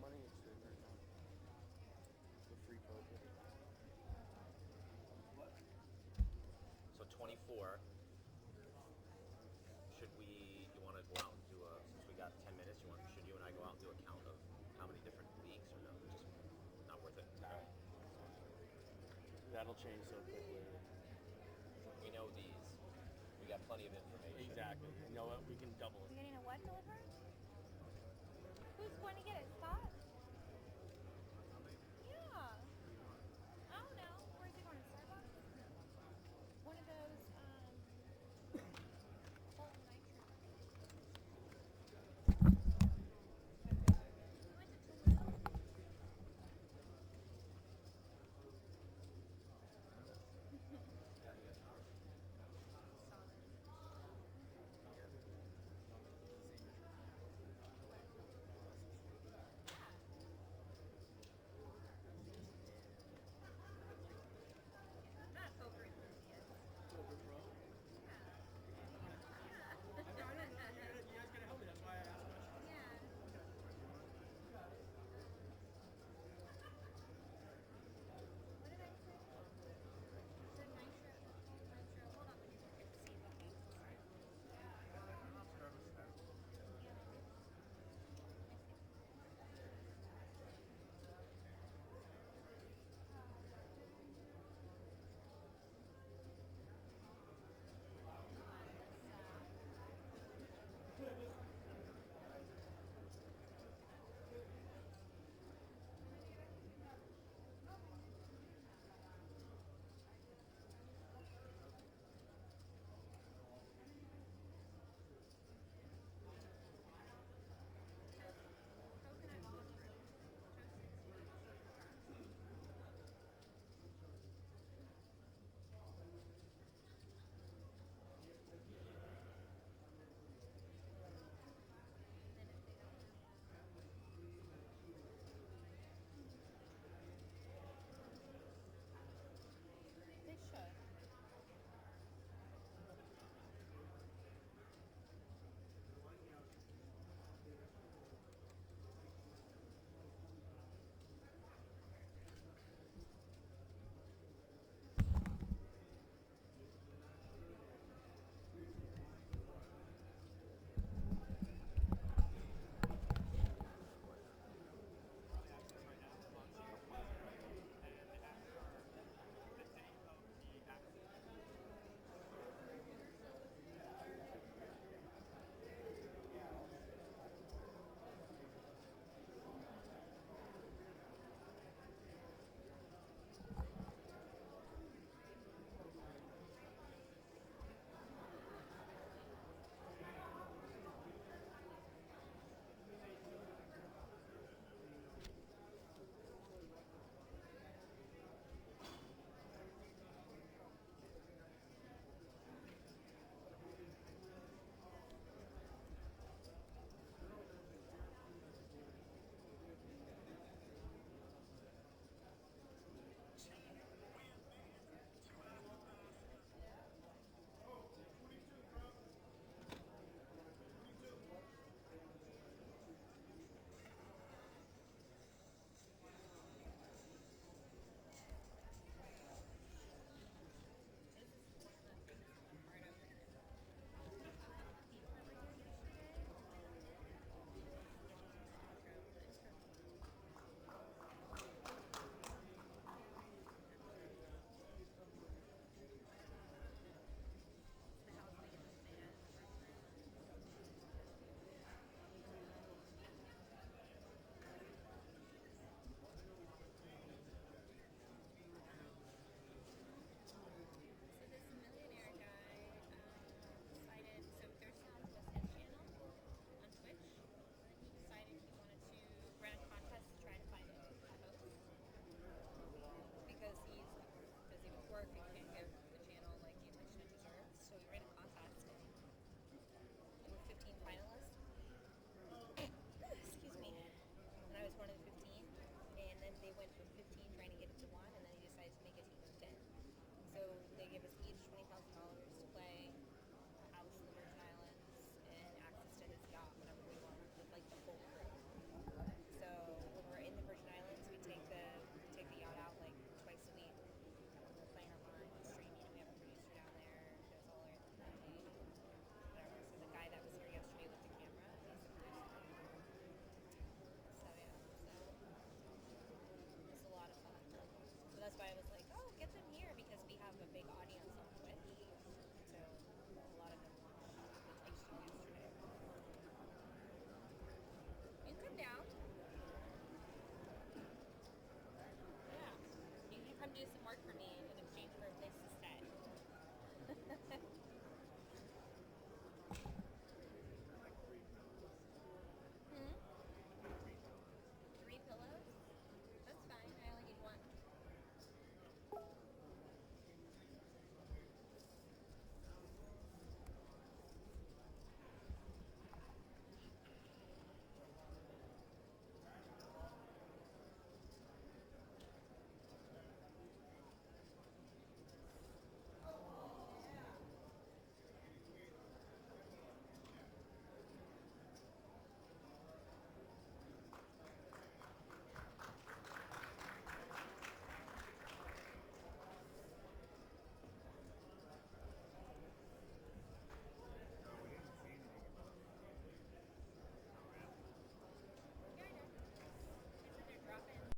money exchange right now. The free token. So 24. You want to go out and do since we got 10 minutes, should you and I go out and do a count of how many different leagues, or no? Just not worth it. Alright. That'll change so quickly. We know these. We got plenty of information. Exactly. You know what? We can double You're it. getting a what delivered? Who's going to get it? Scott? Yeah. I don't know. Where is he going? To Starbucks? One of those, Bolton Nitro. We went to Toulouse.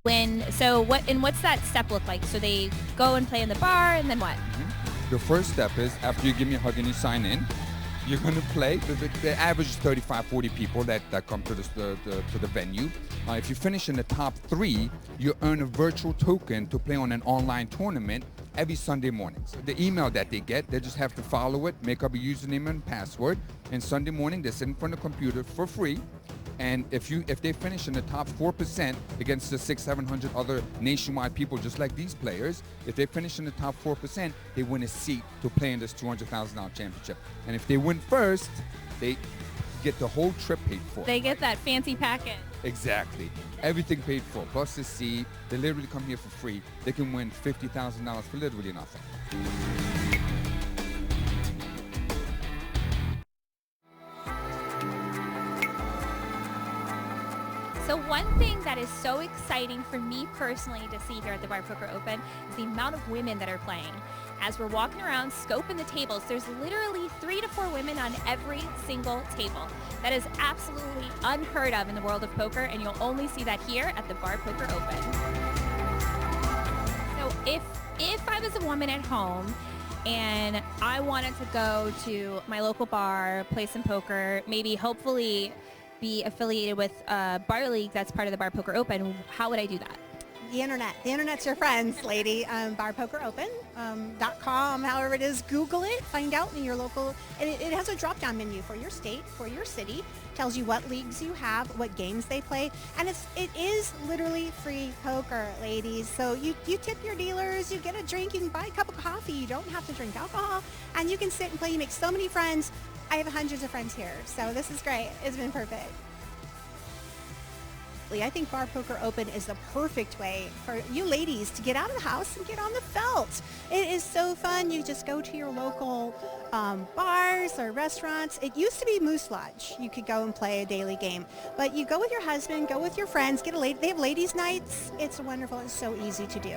What's that step look like? So they go and play in the bar, and then what? The first step is after you give me a hug and you sign in, you're going to play. The average is 35, 40 people that come to the venue. If you finish in the top 3, you earn a virtual token to play on an online tournament every Sunday mornings. The email that they get, they just have to follow it, make up a username and password, and Sunday morning they sit in front of the computer for free. And if they finish in the top 4% against the 600-700 other nationwide people just like these players, if they finish in the top 4%, they win a seat to play in this $200,000 championship. And if they win first, they get the whole trip paid for. They get that fancy packet. Exactly. Everything paid for. Plus the seat. They literally come here for free. They can win $50,000 for literally nothing. So one thing that is so exciting for me personally to see here at the Bar Poker Open is the amount of women that are playing. As we're walking around scoping the tables, there's literally 3 to 4 women on every single table. That is absolutely unheard of in the world of poker, and you'll only see that here at the Bar Poker Open. So if I was a woman at home and I wanted to go to my local bar, play some poker, maybe hopefully be affiliated with a bar league that's part of the Bar Poker Open, how would I do that? The internet. The internet's your friends, lady. barpokeropen.com, however it is, Google it, find out in your local, and it has a drop-down menu for your state, for your city, tells you what leagues you have, what games they play, and it is literally free poker, ladies. So you tip your dealers, you get a drink, you can buy a cup of coffee, you don't have to drink alcohol, and you can sit and play. You make so many friends. I have hundreds of friends here, so this is great. It's been perfect. I think Bar Poker Open is the perfect way for you ladies to get out of the house and get on the felt. It is so fun. You just go to your local bars or restaurants. It used to be Moose Lodge. You could go and play a daily game. But you go with your husband, go with your friends, get a lady. They have ladies' nights. It's wonderful. It's so easy to do.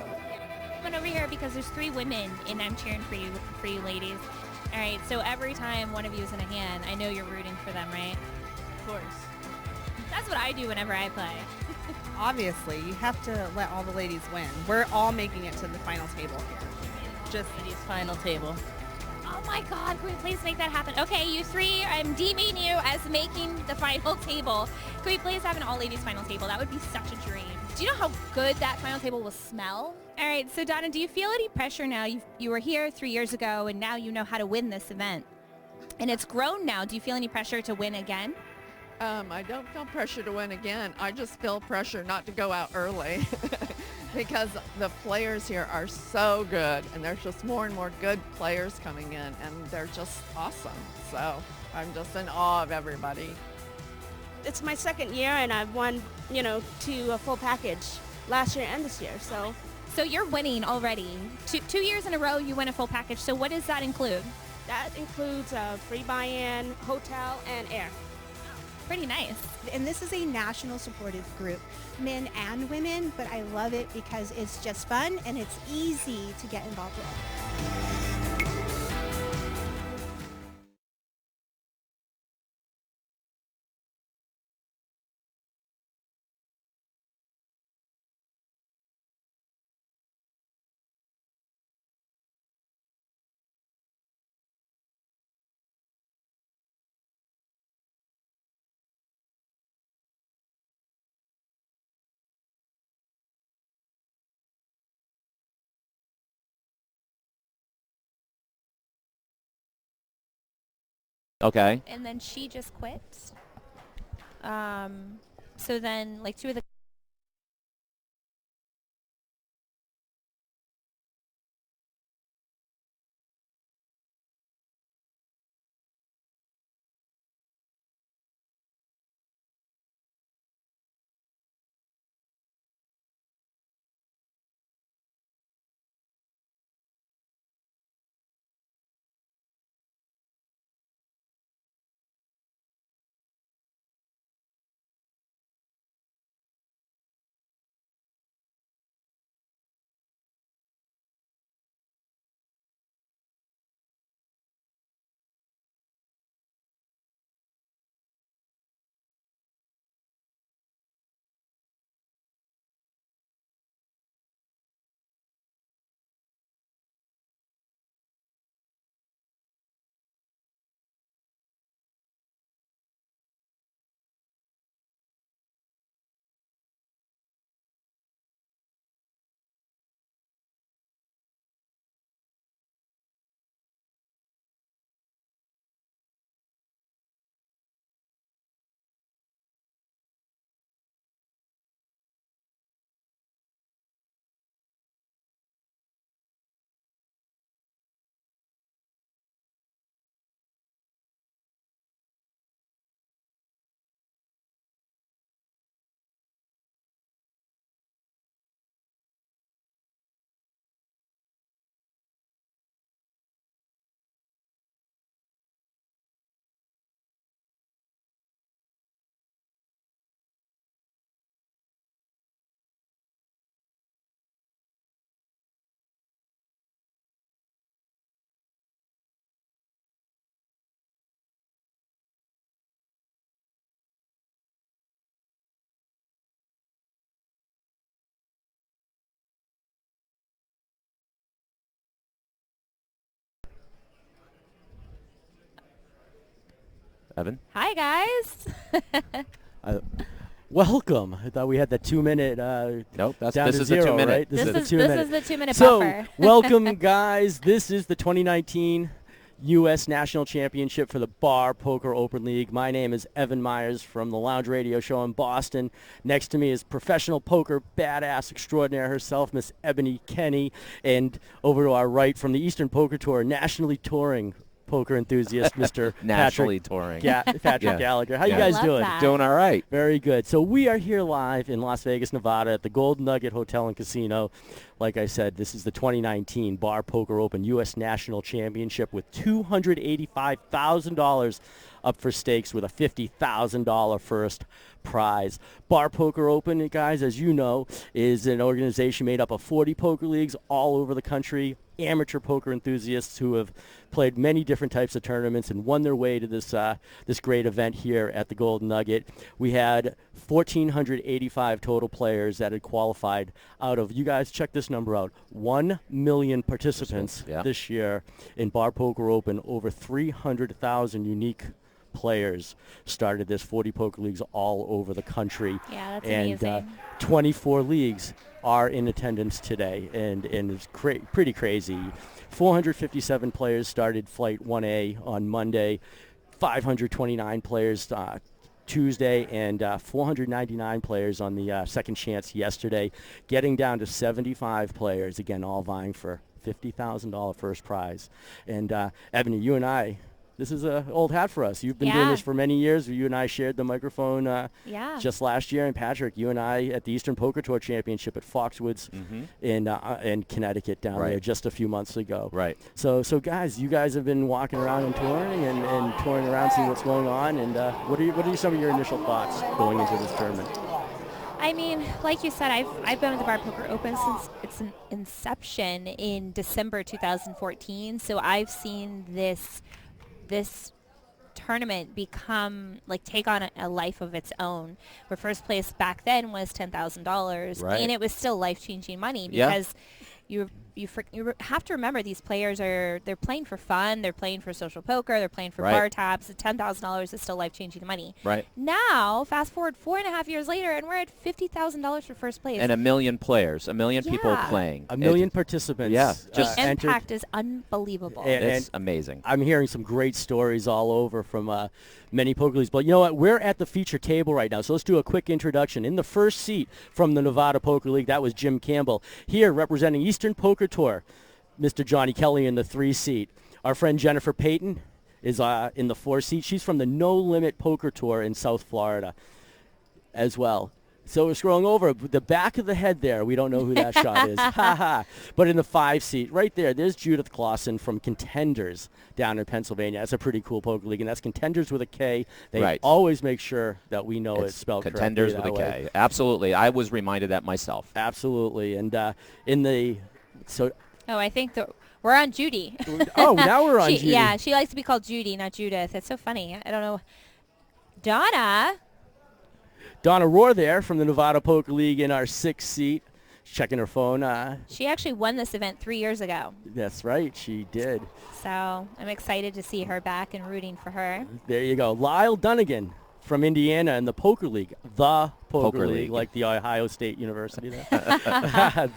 I'm over here because there's 3 women, and I'm cheering for you ladies. All right, so every time one of you is in a hand, I know you're rooting for them, right? Of course. That's what I do whenever I play. Obviously, you have to let all the ladies win. We're all making it to the final table here. Just ladies' final table. Oh my God, can we please make that happen? Okay, you 3, I'm deeming you as making the final table. Can we please have an all-ladies final table? That would be such a dream. Do you know how good that final table will smell? All right, so Donna, do you feel any pressure now? You were here 3 years ago, and now you know how to win this event. And it's grown now. Do you feel any pressure to win again? I don't feel pressure to win again. I just feel pressure not to go out early because the players here are so good, and there's just more and more good players coming in, and they're just awesome. So I'm just in awe of everybody. It's my second year, and I've won, to a full package last year and this year. So you're winning already. 2 years in a row, you win a full package. So what does that include? that includes a free buy-in, hotel, and air. Pretty nice. And this is a national supportive group, men and women, but I love it because it's just fun and it's easy to get involved with. Okay. And then she just quit. So then, like, 2 of the Evan? Hi, guys. Welcome. I thought we had the 2-minute. Nope, down this to is zero, the 2 minute. right? This the is 2 minute. the 2-minute So, buffer. welcome, guys. This is the 2019 U.S. National Championship for the Bar Poker Open League. My name is Evan Myers from the Lounge Radio Show in Boston. Next to me is professional poker badass extraordinaire herself, Miss Ebony Kenny. And over to our right from the Eastern Poker Tour, nationally touring poker enthusiast, Mr. Nationally Patrick, touring. Patrick Gallagher. How you Yeah. guys Love doing? that. Doing all right. Very good. So we are here live in Las Vegas, Nevada at the Gold Nugget Hotel and Casino. Like I said, this is the 2019 Bar Poker Open U.S. National Championship with $285,000 up for stakes with a $50,000 first prize. Bar Poker Open, guys, as you know, is an organization made up of 40 poker leagues all over the country, amateur poker enthusiasts who have played many different types of tournaments and won their way to this this great event here at the Golden Nugget. We had 1,485 total players that had qualified out of, you guys check this number out, 1 million participants Yeah. this year in Bar Poker Open. Over 300,000 unique players started this, 40 poker leagues all over the country. Yeah, that's and, amazing. 24 leagues are in attendance today, and it's pretty crazy. 457 players started Flight 1A on Monday, 529 players Tuesday, and 499 players on the second chance yesterday, getting down to 75 players, again, all vying for $50,000 first prize. And Ebony, you and I, this is an old hat for us. You've been doing Yeah. this for many years. You and I shared the microphone Yeah. just last year. And Patrick, you and I at the Eastern Poker Tour Championship at Foxwoods in Connecticut down Right. there just a few months ago. Right. So guys, you guys have been walking around and touring and touring around, seeing what's going on. And what are some of your initial thoughts going into this tournament? I mean, like you said, I've been with the Bar Poker Open since its inception in December 2014. So I've seen this tournament become, like, take on a life of its own, where first place back then was $10,000, Right. and it was still life-changing money Yeah. because you have to remember these players they're playing for fun, they're playing for social poker, they're playing for Right. bar tabs. $10,000 is still life-changing money. Right. Now, fast forward 4.5 years later, and we're at $50,000 for first place. And 1 million players, 1 million people Yeah. playing. A million It- participants. Yeah, the just entered. impact is unbelievable. And- It's amazing. I'm hearing some great stories all over from many poker leagues. But you know what? We're at the feature table right now, so let's do a quick introduction. In the first seat from the Nevada Poker League, that was Jim Campbell. Here, representing Eastern Poker Tour, Mr. Johnny Kelly in the 3 seat. Our friend Jennifer Payton is in the 4 seat. She's from the No Limit Poker Tour in South Florida as well. So we're scrolling over. The back of the head there, we don't know who that shot is. Ha ha. But in the 5 seat, right there, there's Judith Clausen from Contenders down in Pennsylvania. That's a pretty cool poker league, and that's Contenders with a K. They Right. always make sure that we know it's spelled Contenders with correctly a that way. K. Absolutely. I was reminded that myself. Absolutely. And in the... So, Oh, I think we're on Judy. oh, now we're on She- Judy. Yeah, she likes to be called Judy, not Judith. It's so funny. I don't know. Donna. Donna Rohr there from the Nevada Poker League in our 6th seat. She's checking her phone. She actually won this event 3 years ago. That's right, she did. So I'm excited to see her back and rooting for her. There you go. Lyle Dunnigan from Indiana in the Poker League. The Poker League, League. like the Ohio State University there.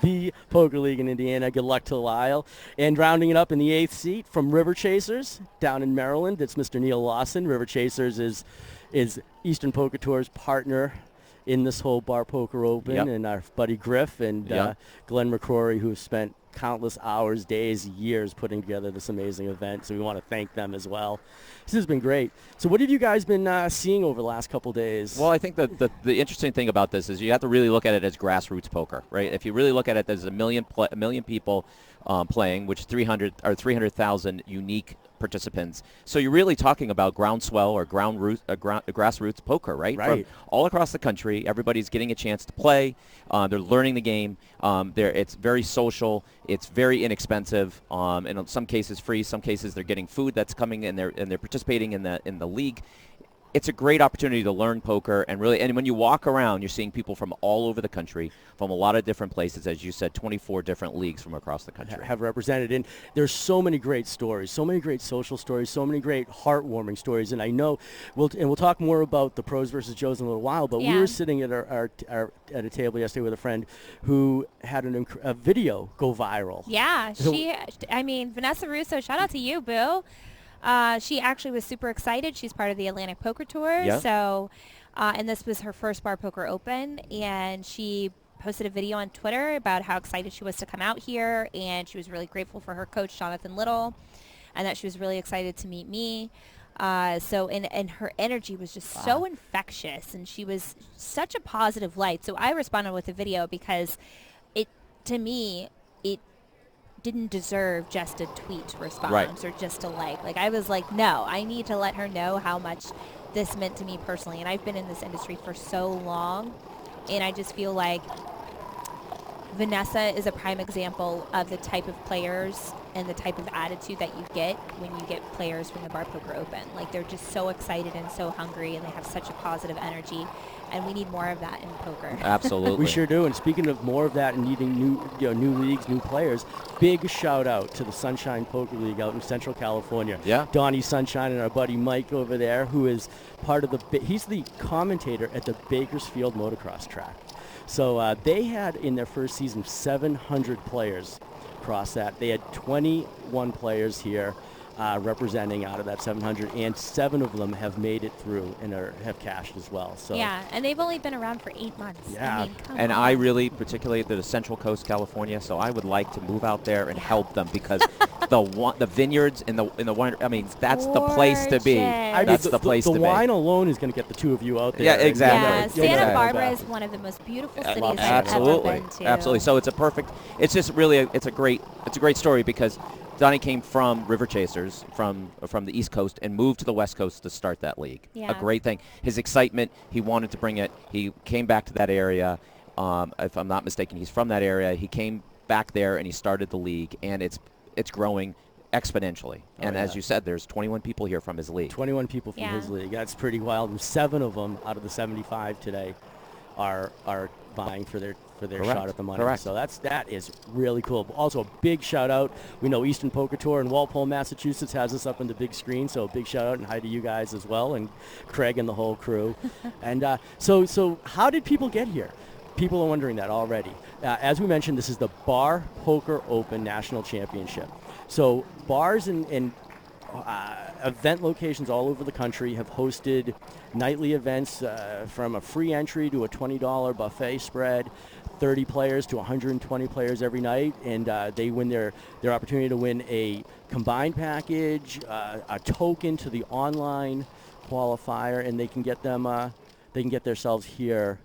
The Poker League in Indiana. Good luck to Lyle. And rounding it up in the 8th seat from River Chasers down in Maryland, it's Mr. Neil Lawson. River Chasers is Eastern Poker Tour's partner in this whole Bar Poker Open, Yep. and our buddy Griff and Yep. Glenn McCrory, who have spent countless hours, days, years putting together this amazing event. So we want to thank them as well. This has been great. So what have you guys been seeing over the last couple days? Well, I think that the interesting thing about this is you have to really look at it as grassroots poker, right? If you really look at it, there's a million people playing, which 300,000 unique participants. So you're really talking about groundswell or grassroots poker, right? Right. From all across the country, everybody's getting a chance to play. They're learning the game. It's very social. It's very inexpensive, and in some cases free. Some cases they're getting food that's coming, and they're participating in the league. it's a great opportunity to learn poker and really, and when you walk around, you're seeing people from all over the country, from a lot of different places, as you said, 24 different leagues from across the country. Have represented. And there's so many great stories, so many great social stories, so many great heartwarming stories. And I know we'll talk more about the pros versus Joes in a little while, but we were sitting at at a table yesterday with a friend who had a video go viral. Yeah, Vanessa Russo, shout out to you, boo. She actually was super excited. She's part of the Atlantic Poker Tour. Yeah. So, and this was her first Bar Poker Open, and she posted a video on Twitter about how excited she was to come out here, and she was really grateful for her coach, Jonathan Little, and that she was really excited to meet me. And her energy was just so infectious, and she was such a positive light. So I responded with a video because to me, it didn't deserve just a tweet response or just a like. Like, I was like, no, I need to let her know how much this meant to me personally. And I've been in this industry for so long, and I just feel like Vanessa is a prime example of the type of players and the type of attitude that you get when you get players from the Bar Poker Open. Like, they're just so excited and so hungry, and they have such a positive energy, and we need more of that in poker. Absolutely. We sure do. And speaking of more of that and needing new leagues, new players, big shout out to the Sunshine Poker League out in Central California. Yeah. Donnie Sunshine and our buddy Mike over there, who is part of he's the commentator at the Bakersfield motocross track. So they had in their first season 700 players across that. They had 21 players here representing out of that 700, and 7 of them have made it through and have cashed as well. So yeah, and they've only been around for 8 months. Yeah. I mean, come And on. I really, particularly the Central Coast, California, so I would like to move out there and help them because the vineyards and the wine, I mean, that's the place to be. Gorgeous. That's the place to be. The wine alone is going to get the two of you out there. Yeah, exactly. Yeah, Santa Exactly. Barbara is one of the most beautiful cities I've Absolutely. ever been to. Absolutely. So it's just really it's a great story because Donnie came from River Chasers, from the East Coast, and moved to the West Coast to start that league. Yeah. A great thing. His excitement, he wanted to bring it. He came back to that area. If I'm not mistaken, he's from that area. He came back there and he started the league, and it's growing exponentially. As you said, there's 21 people here from his league. 21 people from his league. That's pretty wild. And 7 of them out of the 75 today are vying for their shot at the money. Correct. So that is really cool. Also, a big shout out. We know Eastern Poker Tour in Walpole, Massachusetts has us up on the big screen. So a big shout out and hi to you guys as well, and Craig and the whole crew. And so how did people get here? People are wondering that already. As we mentioned, this is the Bar Poker Open National Championship. So bars and event locations all over the country have hosted nightly events from a free entry to a $20 buffet spread, 30 players to 120 players every night, and they win their opportunity to win a combined package, a token to the online qualifier, and they can get themselves here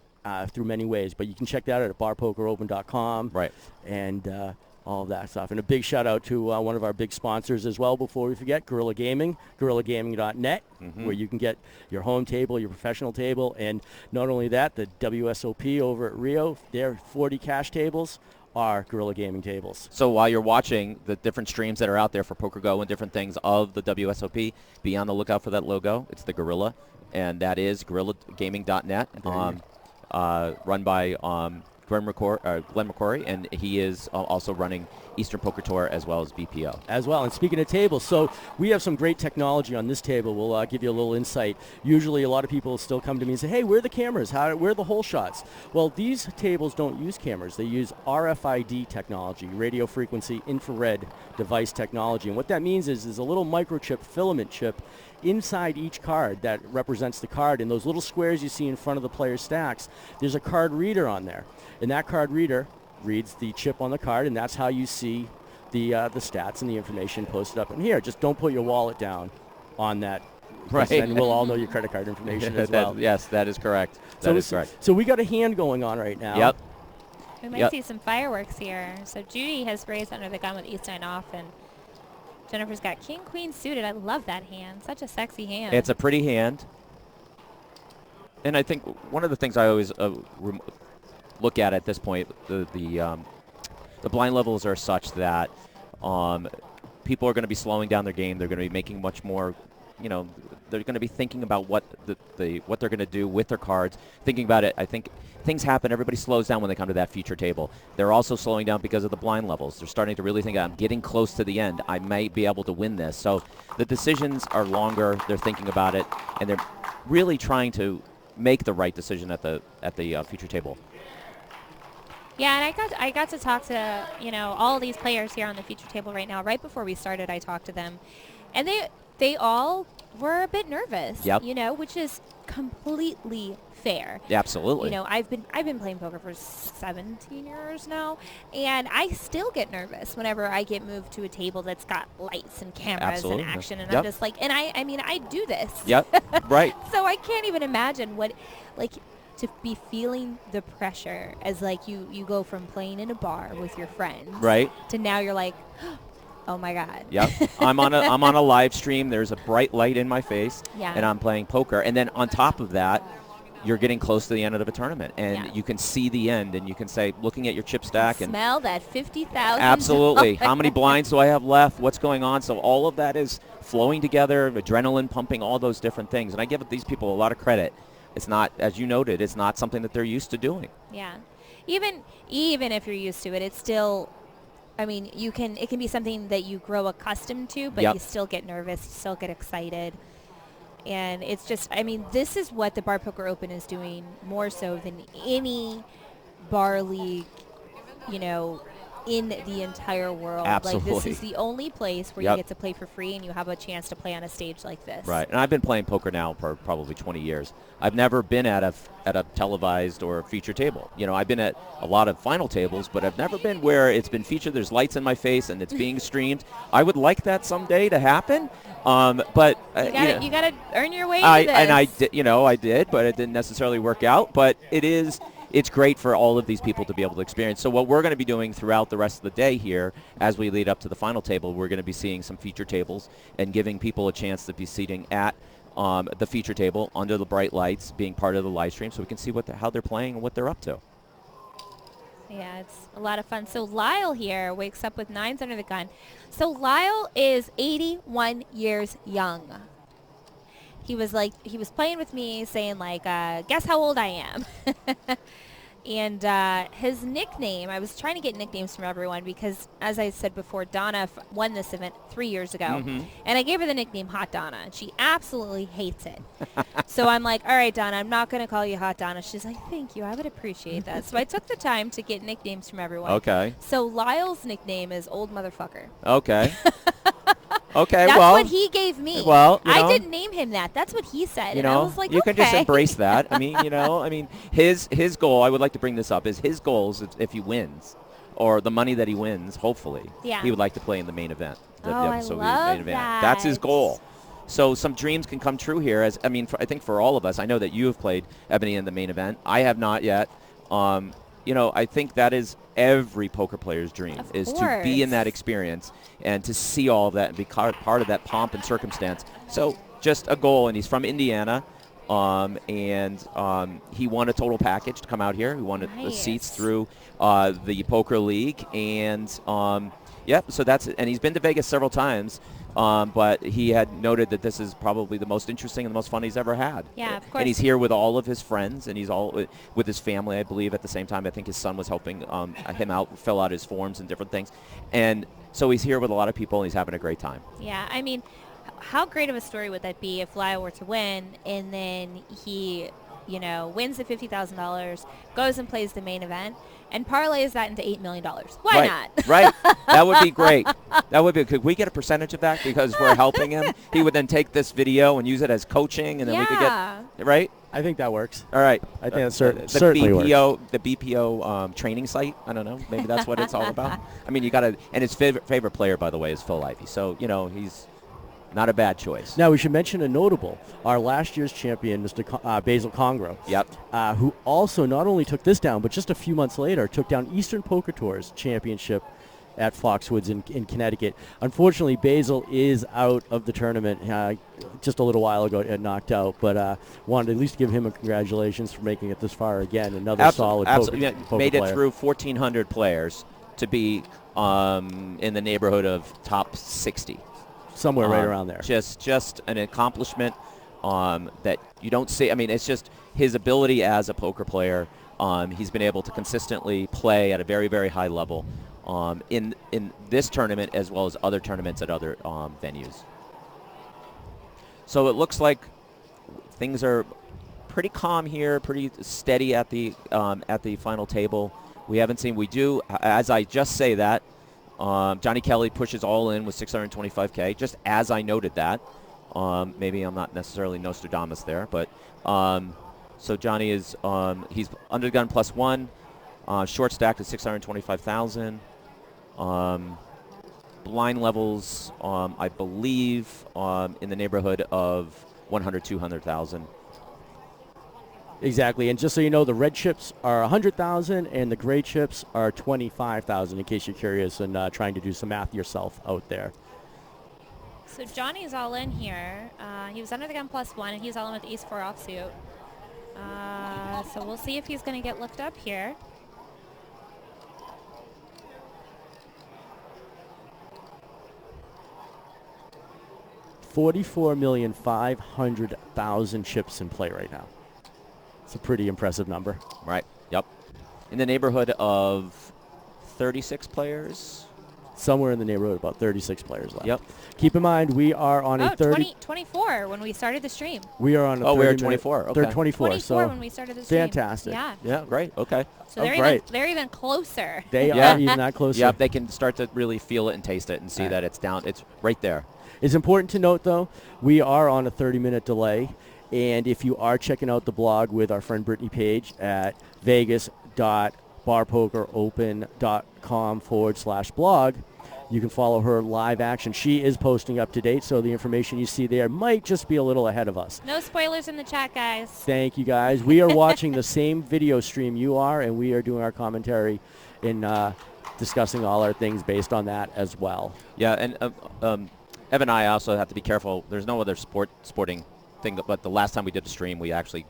through many ways. But you can check that out at barpokeropen.com. Right. And all of that stuff. And a big shout out to one of our big sponsors as well before we forget, Gorilla Gaming, gorillagaming.net, where you can get your home table, your professional table, and not only that, the WSOP over at Rio, their 40 cash tables are Gorilla Gaming tables. So while you're watching the different streams that are out there for Poker Go and different things of the WSOP, be on the lookout for that logo. It's the Gorilla, and that is gorillagaming.net, run by Glenn McCory, and he is also running Eastern Poker Tour as well as BPO. As well, and speaking of tables, so we have some great technology on this table. We'll give you a little insight. Usually a lot of people still come to me and say, hey, where are the cameras? Where are the hole shots? Well, these tables don't use cameras. They use RFID technology, radio frequency infrared device technology. And what that means is there's a little microchip, filament chip, inside each card that represents the card. In those little squares you see in front of the player's stacks, there's a card reader on there. And that card reader reads the chip on the card, and that's how you see the stats and the information posted up in here. Just don't put your wallet down on that. Right. And we'll all know your credit card information as well. Yes, that is correct. That is correct. So we got a hand going on right now. Yep. We might see some fireworks here. So Judy has raised under the gun with ace nine off, and Jennifer's got king queen suited. I love that hand. Such a sexy hand. It's a pretty hand. And I think one of the things I always look at this point, the blind levels are such that people are going to be slowing down their game. They're going to be making much more they're going to be thinking about what what they're going to do with their cards, thinking about it. I think things happen. Everybody slows down when they come to that feature table. They're also slowing down because of the blind levels. They're starting to really think, I'm getting close to the end. I might be able to win this. So the decisions are longer. They're thinking about it, and they're really trying to make the right decision at the feature table. Yeah, and I got to talk to, all of these players here on the feature table right now. Right before we started, I talked to them, and they all were a bit nervous. Yep. Which is completely fair. Yeah, absolutely. I've been playing poker for 17 years now, and I still get nervous whenever I get moved to a table that's got lights and cameras Absolutely. and action, and Yep. I'm just like, and I do this. Yep. Right. So I can't even imagine what, to be feeling the pressure as you go from playing in a bar with your friends, Right. to now you're like, oh my God. Yep. I'm on a live stream. There's a bright light in my face, Yeah. and I'm playing poker. And then on top of that, you're getting close to the end of a tournament, and Yeah. you can see the end, and you can say, looking at your chip stack, and Smell that 50,000. absolutely, how many blinds do I have left? What's going on? So all of that is flowing together, adrenaline pumping, all those different things. And I give these people a lot of credit. It's not, as you noted, it's not something that they're used to doing. Yeah. Even if you're used to it, it's still, it can be something that you grow accustomed to, but Yep. you still get nervous, you still get excited. And it's just, this is what the Bar Poker Open is doing more so than any bar league, in the entire world. Absolutely. This is the only place where Yep. you get to play for free and you have a chance to play on a stage like this. Right, and I've been playing poker now for probably 20 years. I've never been at a televised or feature table. I've been at a lot of final tables, but I've never been where it's been featured. There's lights in my face and it's being streamed. I would like that someday to happen, but You gotta earn your way to this. I did, but it didn't necessarily work out. But it's great for all of these people to be able to experience. So what we're going to be doing throughout the rest of the day here, as we lead up to the final table, we're going to be seeing some feature tables and giving people a chance to be seating at the feature table under the bright lights, being part of the live stream, so we can see how they're playing and what they're up to. Yeah, it's a lot of fun. So Lyle here wakes up with 9s under the gun. So Lyle is 81 years young. He was playing with me saying guess how old I am. And his nickname, I was trying to get nicknames from everyone because, as I said before, Donna won this event 3 years ago. Mm-hmm. And I gave her the nickname Hot Donna, and she absolutely hates it. So I'm like, all right, Donna, I'm not going to call you Hot Donna. She's like, thank you, I would appreciate that. So I took the time to get nicknames from everyone. Okay. So Lyle's nickname is Old Motherfucker. Okay. Okay, That's well. what he gave me. Well, I didn't name him that. That's what he said. And I was like, you okay. can just embrace that. His goal, I would like to bring this up, is his goal is if he wins, or the money that he wins, hopefully, Yeah. he would like to play in the main event. I love That's his that. goal. So some dreams can come true here. I think for all of us, I know that you have played, Ebony, in the main event. I have not yet. I think that is every poker player's dream, Of is to be in course. that experience and to see all of that and be part of that pomp and circumstance. So just a goal, and he's from Indiana, and he won a total package to come out here. He won the Nice. seats through the Poker League, and so that's it. And he's been to Vegas several times. But he had noted that this is probably the most interesting and the most fun he's ever had. Yeah, of course. And he's here with all of his friends, and he's all with his family, I believe, at the same time. I think his son was helping him out, fill out his forms and different things. And so he's here with a lot of people, and he's having a great time. Yeah, how great of a story would that be if Lyle were to win, and then he, wins the $50,000, goes and plays the main event, and parlays that into $8 million. Why not? Right. That would be great. That would be. Could we get a percentage of that because we're helping him? He would then take this video and use it as coaching, and then we could get right. I think that works. All right. I think that the certainly BPO, the BPO training site. I don't know. Maybe that's what it's all about. You got to. And his favorite player, by the way, is Phil Ivey. So he's not a bad choice. Now, we should mention a notable, our last year's champion, Mr. Basil Congro. Yep. Who also not only took this down, but just a few months later took down Eastern Poker Tour's championship at Foxwoods in Connecticut. Unfortunately, Basil is out of the tournament. Just a little while ago, it knocked out, but wanted to at least give him a congratulations for making it this far again. Another solid poker made player. it through 1,400 players to be in the neighborhood of top 60. Somewhere right around there. Just an accomplishment that you don't see. I mean, it's just his ability as a poker player. He's been able to consistently play at a very, very high level in this tournament as well as other tournaments at other venues. So it looks like things are pretty calm here, pretty steady at the final table. We haven't seen. We do, as I just say that, Johnny Kelly pushes all in with 625K. Just as I noted that. Maybe I'm not necessarily Nostradamus there, but so Johnny is he's under the gun +1, short stacked at 625,000. Blind levels, I believe, in the neighborhood of 100, 200,000. Exactly, and just so you know, the red chips are 100,000 and the gray chips are 25,000. In case you're curious and trying to do some math yourself out there. So Johnny's all in here. He was under the gun +1, and he's all in with Ace 4 offsuit. So we'll see if he's going to get looked up here. $44,500,000 chips in play right now. It's a pretty impressive number. Right. Yep. In the neighborhood of 36 players. Somewhere in the neighborhood, about 36 players left. Yep. Keep in mind, we are on a 24 when we started the stream. We are on a we're at 24. Okay. They're 24. So when we started the stream. fantastic. Yeah. Yeah, great. Okay. So they're even closer. They are even that closer. Yeah, they can start to really feel it and taste it and see that it's down. It's right there. It's important to note, though, we are on a 30-minute delay. And if you are checking out the blog with our friend Brittany Page at vegas.barpokeropen.com/blog, you can follow her live action. She is posting up to date, so the information you see there might just be a little ahead of us. No spoilers in the chat, guys. Thank you, guys. We are watching the same video stream you are, and we are doing our commentary and discussing all our things based on that as well. Yeah, and Evan and I also have to be careful. There's no other sporting thing, but the last time we did a stream, we actually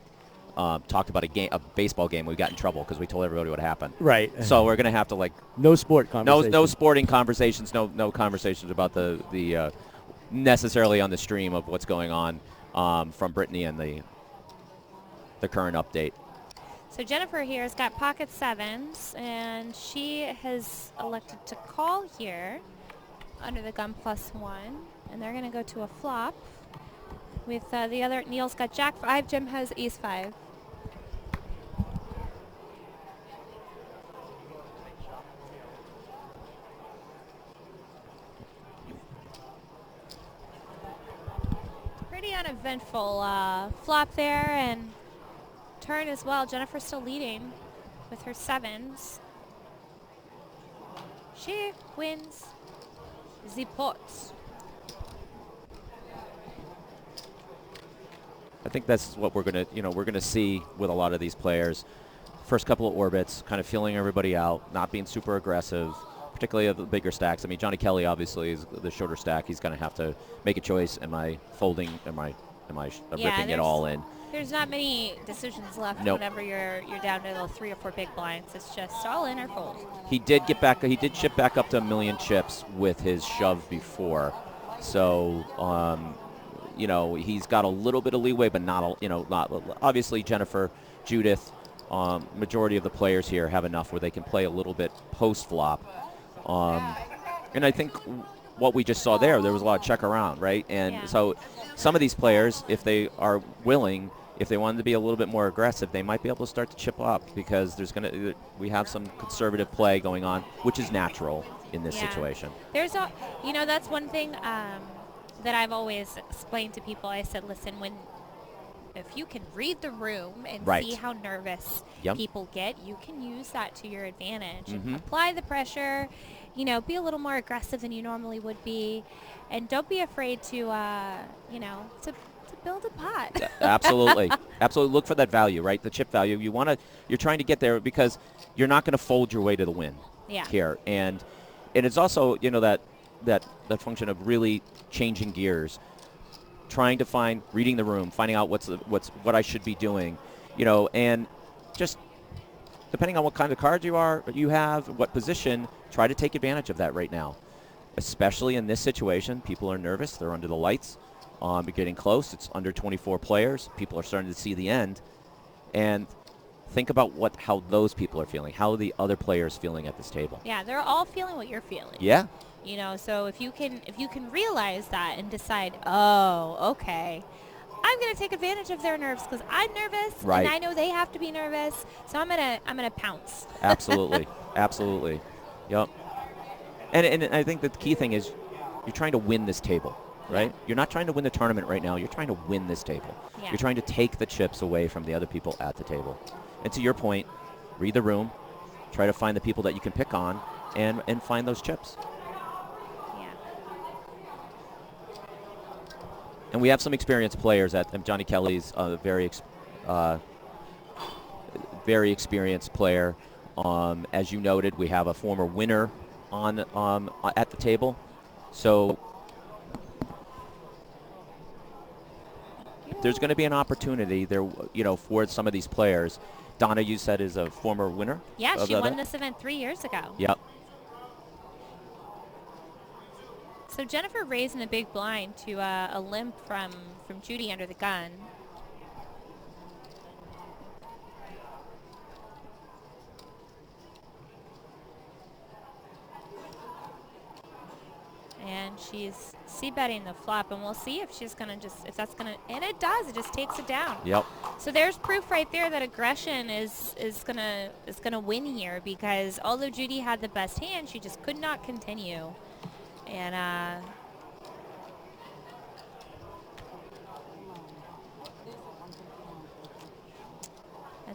talked about a baseball game. We got in trouble because we told everybody what happened. Right. So we're going to have to no sport conversations. No sporting conversations. No conversations about the necessarily on the stream of what's going on from Brittany and the current update. So Jennifer here has got pocket sevens, and she has elected to call here under the gun +1, and they're going to go to a flop. With the other, Neil's got Jack 5, Jim has Ace 5. Pretty uneventful flop there, and turn as well. Jennifer's still leading with her sevens. She wins the pot. I think that's what we're gonna see with a lot of these players. First couple of orbits, kind of feeling everybody out, not being super aggressive, particularly of the bigger stacks. I mean, Johnny Kelly obviously is the shorter stack. He's going to have to make a choice. Am I folding? Am I ripping it all in? There's not many decisions left whenever you're down to the 3 or 4 big blinds. It's just all in or fold. He did get back. He did chip back up to 1 million chips with his shove before, so. He's got a little bit of leeway, but not obviously Jennifer, Judith, majority of the players here have enough where they can play a little bit post-flop. And I think what we just saw there was a lot of check around, right? And so some of these players, if they are willing, if they wanted to be a little bit more aggressive, they might be able to start to chip up because we have some conservative play going on, which is natural in this situation. There's that's one thing that I've always explained to people. I said, listen, if you can read the room and see how nervous people get, you can use that to your advantage. Mm-hmm. Apply the pressure, be a little more aggressive than you normally would be, and don't be afraid to build a pot. Absolutely. Absolutely. Look for that value, right? The chip value. You're trying to get there because you're not going to fold your way to the win here. And it's also, that function of really changing gears, trying to reading the room, finding out what I should be doing, and just depending on what kind of cards you have, what position, try to take advantage of that right now. especially in this situation. People are nervous. They're under the lights. We're getting close. It's under 24 players. People are starting to see the end. And think about how those people are feeling, how the other players feeling at this table. Yeah, they're all feeling what you're feeling. Yeah. You know, so if you can realize that and decide, oh, okay, I'm gonna take advantage of their nerves because I'm nervous, Right. and I know they have to be nervous, so I'm gonna pounce. Absolutely. Absolutely. Yep. And I think that the key thing is you're trying to win this table, right? You're not trying to win the tournament right now. You're trying to win this table. Yeah. You're trying to take the chips away from the other people at the table. And to your point, read the room, try to find the people that you can pick on, and find those chips. Yeah. And we have some experienced players at Johnny Kelly's very experienced player. As you noted, we have a former winner on at the table. So there's going to be an opportunity there, for some of these players. Donna, you said, is a former winner. Yeah, of she the won event? this event 3 years ago. Yep. So Jennifer raising a big blind to a limp from Judy under the gun. And she's c-betting the flop, and we'll see if she's gonna and it does. It just takes it down. Yep. So there's proof right there that aggression is gonna win here, because although Judy had the best hand, she just could not continue. And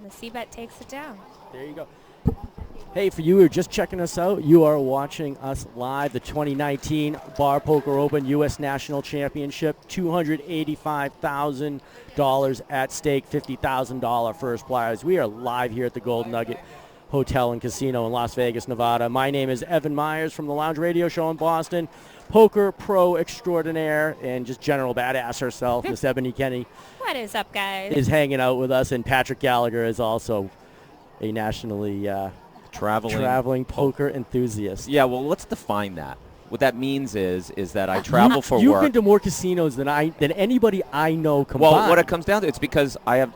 the c-bet takes it down. There you go. Hey, for you who are just checking us out, you are watching us live, the 2019 Bar Poker Open U.S. National Championship, $285,000 at stake, $50,000 first prize. We are live here at the Golden Nugget Hotel and Casino in Las Vegas, Nevada. My name is Evan Myers from the Lounge Radio Show in Boston, poker pro extraordinaire, and just general badass herself, Miss Ebony Kenny, What is up, guys? is hanging out with us, and Patrick Gallagher is also a nationally traveling poker enthusiast. Yeah, well, let's define that. What that means is that I travel for You've work. been to more casinos than anybody I know combined. Well, what it comes down to, it's because I'm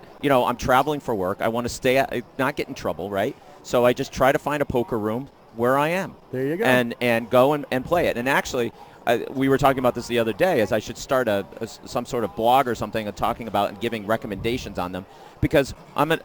traveling for work. I want to not get in trouble, right? So I just try to find a poker room where I am. There you go. And go and play it. And actually, we were talking about this the other day, as I should start some sort of blog or something and talking about and giving recommendations on them, because I'm an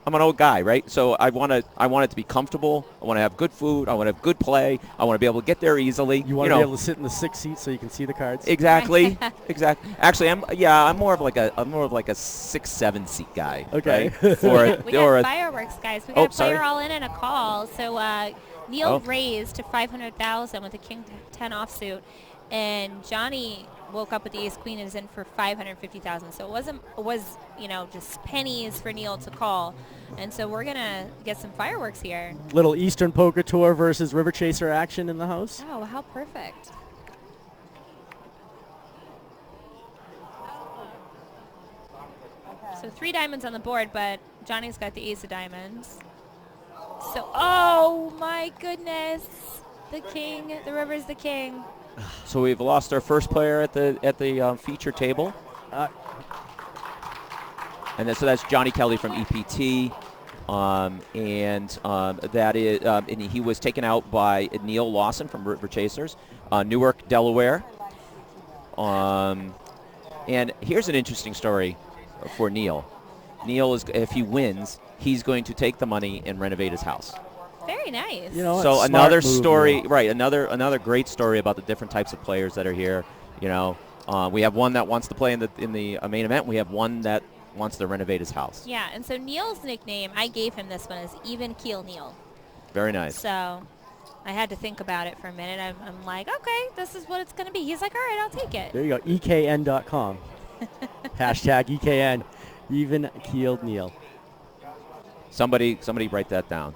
old guy, right? So I want it to be comfortable. I want to have good food. I want to have good play. I want to be able to get there easily. You want to be able to sit in the 6th seat so you can see the cards. Exactly. Exactly. Actually, I'm more of like a 6-7 seat guy. Okay. Right? We got fireworks, guys. We got a player sorry. all in and a call. So Neil raised to $500,000 with a King 10 offsuit, and Johnny woke up with the Ace Queen and is in for $550,000. So it was just pennies for Neil to call, and so we're gonna get some fireworks here. Little Eastern Poker Tour versus River Chaser action in the house. Oh, how perfect! So 3 diamonds on the board, but Johnny's got the Ace of Diamonds. So, oh my goodness, the king, the river's the king. So we've lost our first player at the feature table, and so that's Johnny Kelly from EPT, that is, and he was taken out by Neil Lawson from River Chasers, Newark, Delaware. And here's an interesting story for Neil. Neil is, if he wins, he's going to take the money and renovate his house. Very nice. So another story, right? Another great story about the different types of players that are here. We have one that wants to play in the main event. We have one that wants to renovate his house. Yeah, and so Neil's nickname, I gave him this one, is Even Keel Neil. Very nice. So I had to think about it for a minute. I'm like, okay, this is what it's going to be. He's like, all right, I'll take it. There you go. EKN.com. Hashtag EKN. Even Keeled Neil. Somebody write that down.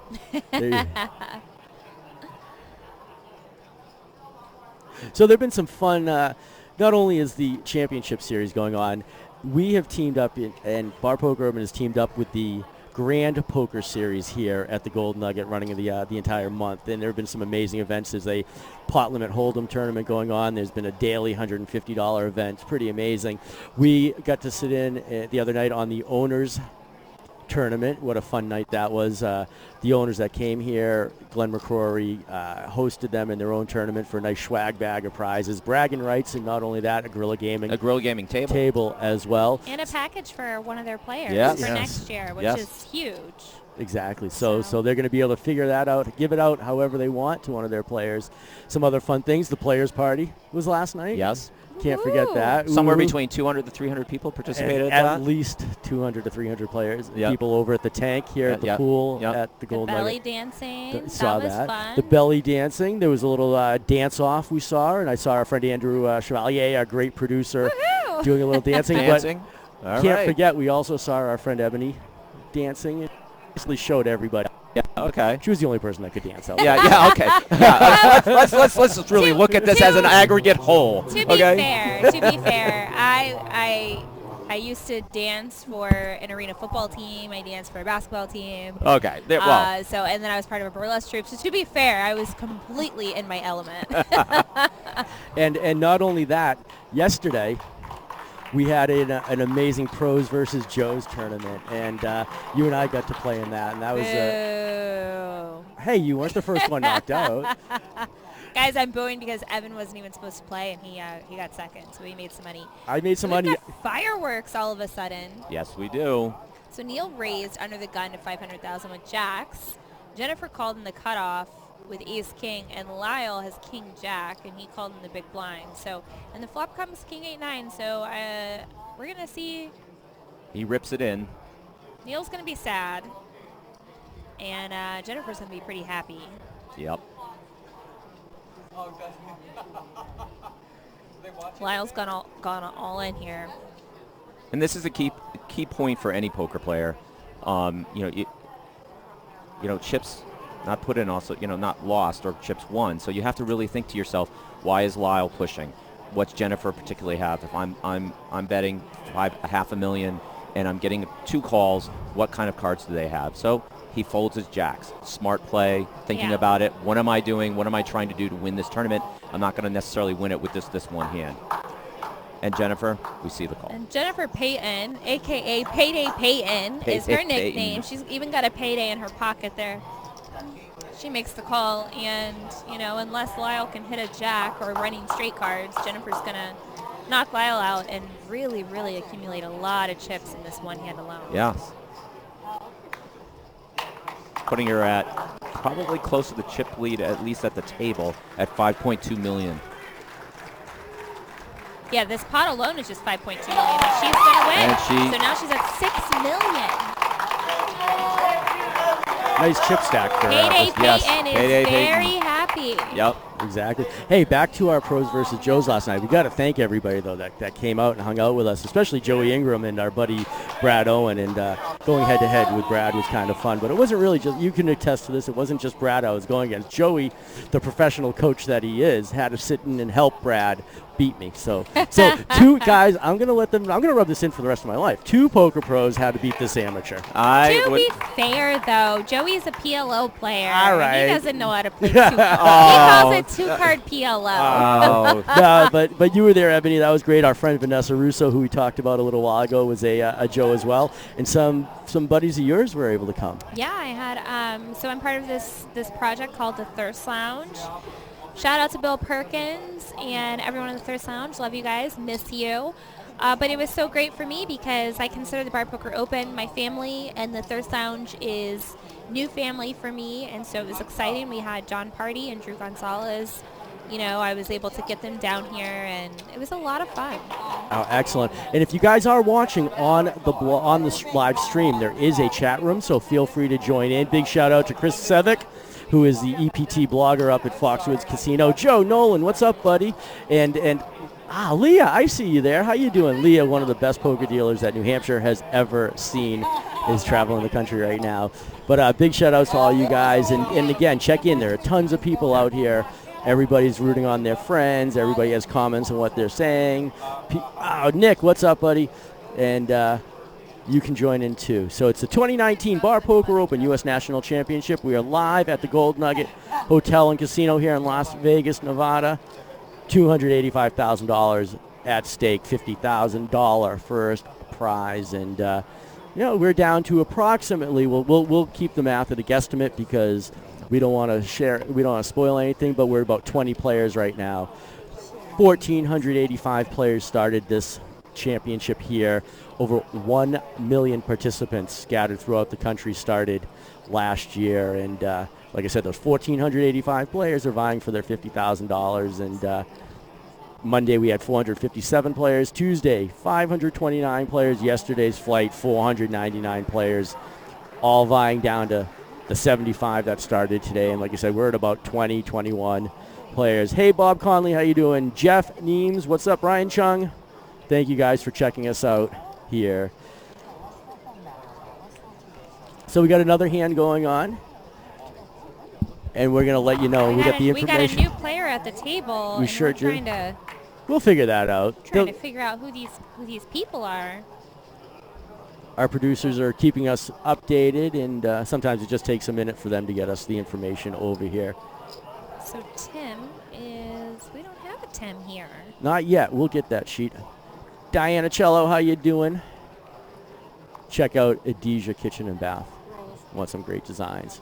So there have been some fun, not only is the championship series going on, we have teamed up, and Bar Poker Urban has teamed up with the Grand Poker Series here at the Gold Nugget, running the entire month. And there have been some amazing events. There's a pot limit hold'em tournament going on. There's been a daily $150 event. It's pretty amazing. We got to sit in the other night on the owners tournament. What a fun night that was. The owners that came here, Glenn McCrory, hosted them in their own tournament for a nice swag bag of prizes, bragging rights, and not only that, a Gorilla Gaming table as well. And a package for one of their players for next year, which is huge. Exactly. So they're going to be able to figure that out, give it out however they want to one of their players. Some other fun things. The players' party was last night. Yes. Can't forget that. Somewhere between 200 to 300 people participated at least 200 to 300 players. Yep. People over at the tank here at the pool at the Gold Belly Nugget. dancing. Saw that was that. fun. The belly dancing. There was a little dance-off we saw, and I saw our friend Andrew Chevalier, our great producer, doing a little dancing. But can't forget, we also saw our friend Ebony dancing. It basically showed everybody. Yeah. Okay. She was the only person that could dance out. Yeah. Okay. Let's just really look at this as an aggregate whole. To be fair, I used to dance for an arena football team. I danced for a basketball team. Okay. And then I was part of a burlesque troupe. So to be fair, I was completely in my element. And not only that, yesterday we had an amazing pros versus Joes tournament, and you and I got to play in that, and that was hey, you weren't the first one knocked out. Guys, I'm booing because Evan wasn't even supposed to play, and he got second, so we made some money. I made some money. Got fireworks all of a sudden. Yes, we do. So Neil raised under the gun to $500,000 with jacks. Jennifer called in the cutoff with ace king, and Lyle has king jack, and he called in the big blind. So, and the flop comes king 8-9. So we're gonna see. He rips it in. Neil's gonna be sad, and Jennifer's gonna be pretty happy. Yep. Lyle's gone all in here. And this is a key point for any poker player. Chips not put in, also, not lost, or chips won. So you have to really think to yourself, why is Lyle pushing? What's Jennifer particularly have? If I'm betting $500,000 and I'm getting 2 calls, what kind of cards do they have? So he folds his jacks. Smart play, thinking about it. What am I doing? What am I trying to do to win this tournament? I'm not going to necessarily win it with this one hand. And Jennifer, we see the call. And Jennifer Payton, a.k.a. Payday Payton, is her nickname. She's even got a payday in her pocket there. She makes the call, and, unless Lyle can hit a jack or running straight cards, Jennifer's going to knock Lyle out and really, really accumulate a lot of chips in this one hand alone. Yeah. Putting her at probably close to the chip lead, at least at the table, at $5.2 million. Yeah, this pot alone is just $5.2 million, and she's going to win. So now she's at $6 million. Nice chip stack for Payday Payton is very happy. Yep. Exactly. Hey, back to our pros versus Joes last night. We got to thank everybody, though, that came out and hung out with us, especially Joey Ingram and our buddy Brad Owen. And going head-to-head with Brad was kind of fun. But it wasn't really just, you can attest to this, it wasn't just Brad I was going against. Joey, the professional coach that he is, had to sit in and help Brad beat me. So 2 guys, I'm going to rub this in for the rest of my life. 2 poker pros had to beat this amateur. To be fair, though, Joey's a PLO player. All right. He doesn't know how to play 2 cards. He calls it 2-card PLO. No, but you were there, Ebony. That was great. Our friend Vanessa Russo, who we talked about a little while ago, was a Joe as well. And some buddies of yours were able to come. Yeah, I had. So I'm part of this project called the Thirst Lounge. Shout out to Bill Perkins and everyone in the Thirst Lounge. Love you guys. Miss you. But it was so great for me because I consider the Bar Poker Open my family, and the Thirst Lounge is new family for me, and so it was exciting. We had John Party and Drew Gonzalez. I was able to get them down here, and it was a lot of fun. Oh, excellent. And if you guys are watching on the live stream, there is a chat room, so feel free to join in. Big shout out to Chris Sevick, who is the EPT blogger up at Foxwoods Casino. Joe Nolan, what's up, buddy? And Leah, I see you there. How you doing? Leah, one of the best poker dealers that New Hampshire has ever seen, is traveling the country right now. But big shout outs to all you guys. And again, check in. There are tons of people out here. Everybody's rooting on their friends. Everybody has comments on what they're saying. Nick, what's up, buddy? And you can join in too. So it's the 2019 Bar Poker Open U.S. National Championship. We are live at the Gold Nugget Hotel and Casino here in Las Vegas, Nevada. $285,000 at stake, $50,000 first prize, and we're down to approximately. We'll keep the math at a guesstimate because we don't want to spoil anything. But we're about 20 players right now. 1,485 players started this championship here. Over 1 million participants scattered throughout the country started last year, and like I said, those 1,485 players are vying for their $50,000. And Monday we had 457 players. Tuesday, 529 players. Yesterday's flight, 499 players, all vying down to the 75 that started today. And like I said, we're at about 20, 21 players. Hey, Bob Conley, how you doing? Jeff Neems, what's up? Ryan Chung, thank you guys for checking us out here. So we got another hand going on, and we're going to let you know. We got the information. We got a new player at the table. We sure do. We'll figure that out. Trying to figure out who these people are. Our producers are keeping us updated, and sometimes it just takes a minute for them to get us the information over here. So we don't have a Tim here. Not yet. We'll get that sheet. Diana Cello, how you doing? Check out Adija Kitchen and Bath. Want some great designs.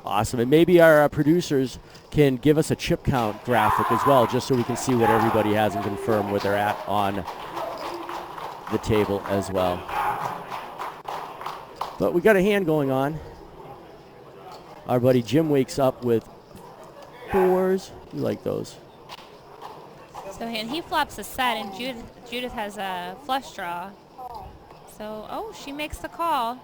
Awesome. And maybe our producers can give us a chip count graphic as well, just so we can see what everybody has and confirm where they're at on the table as well. But we got a hand going on. Our buddy Jim wakes up with 4s. You like those. So and he flops a set, and Judith has a flush draw. So, she makes the call.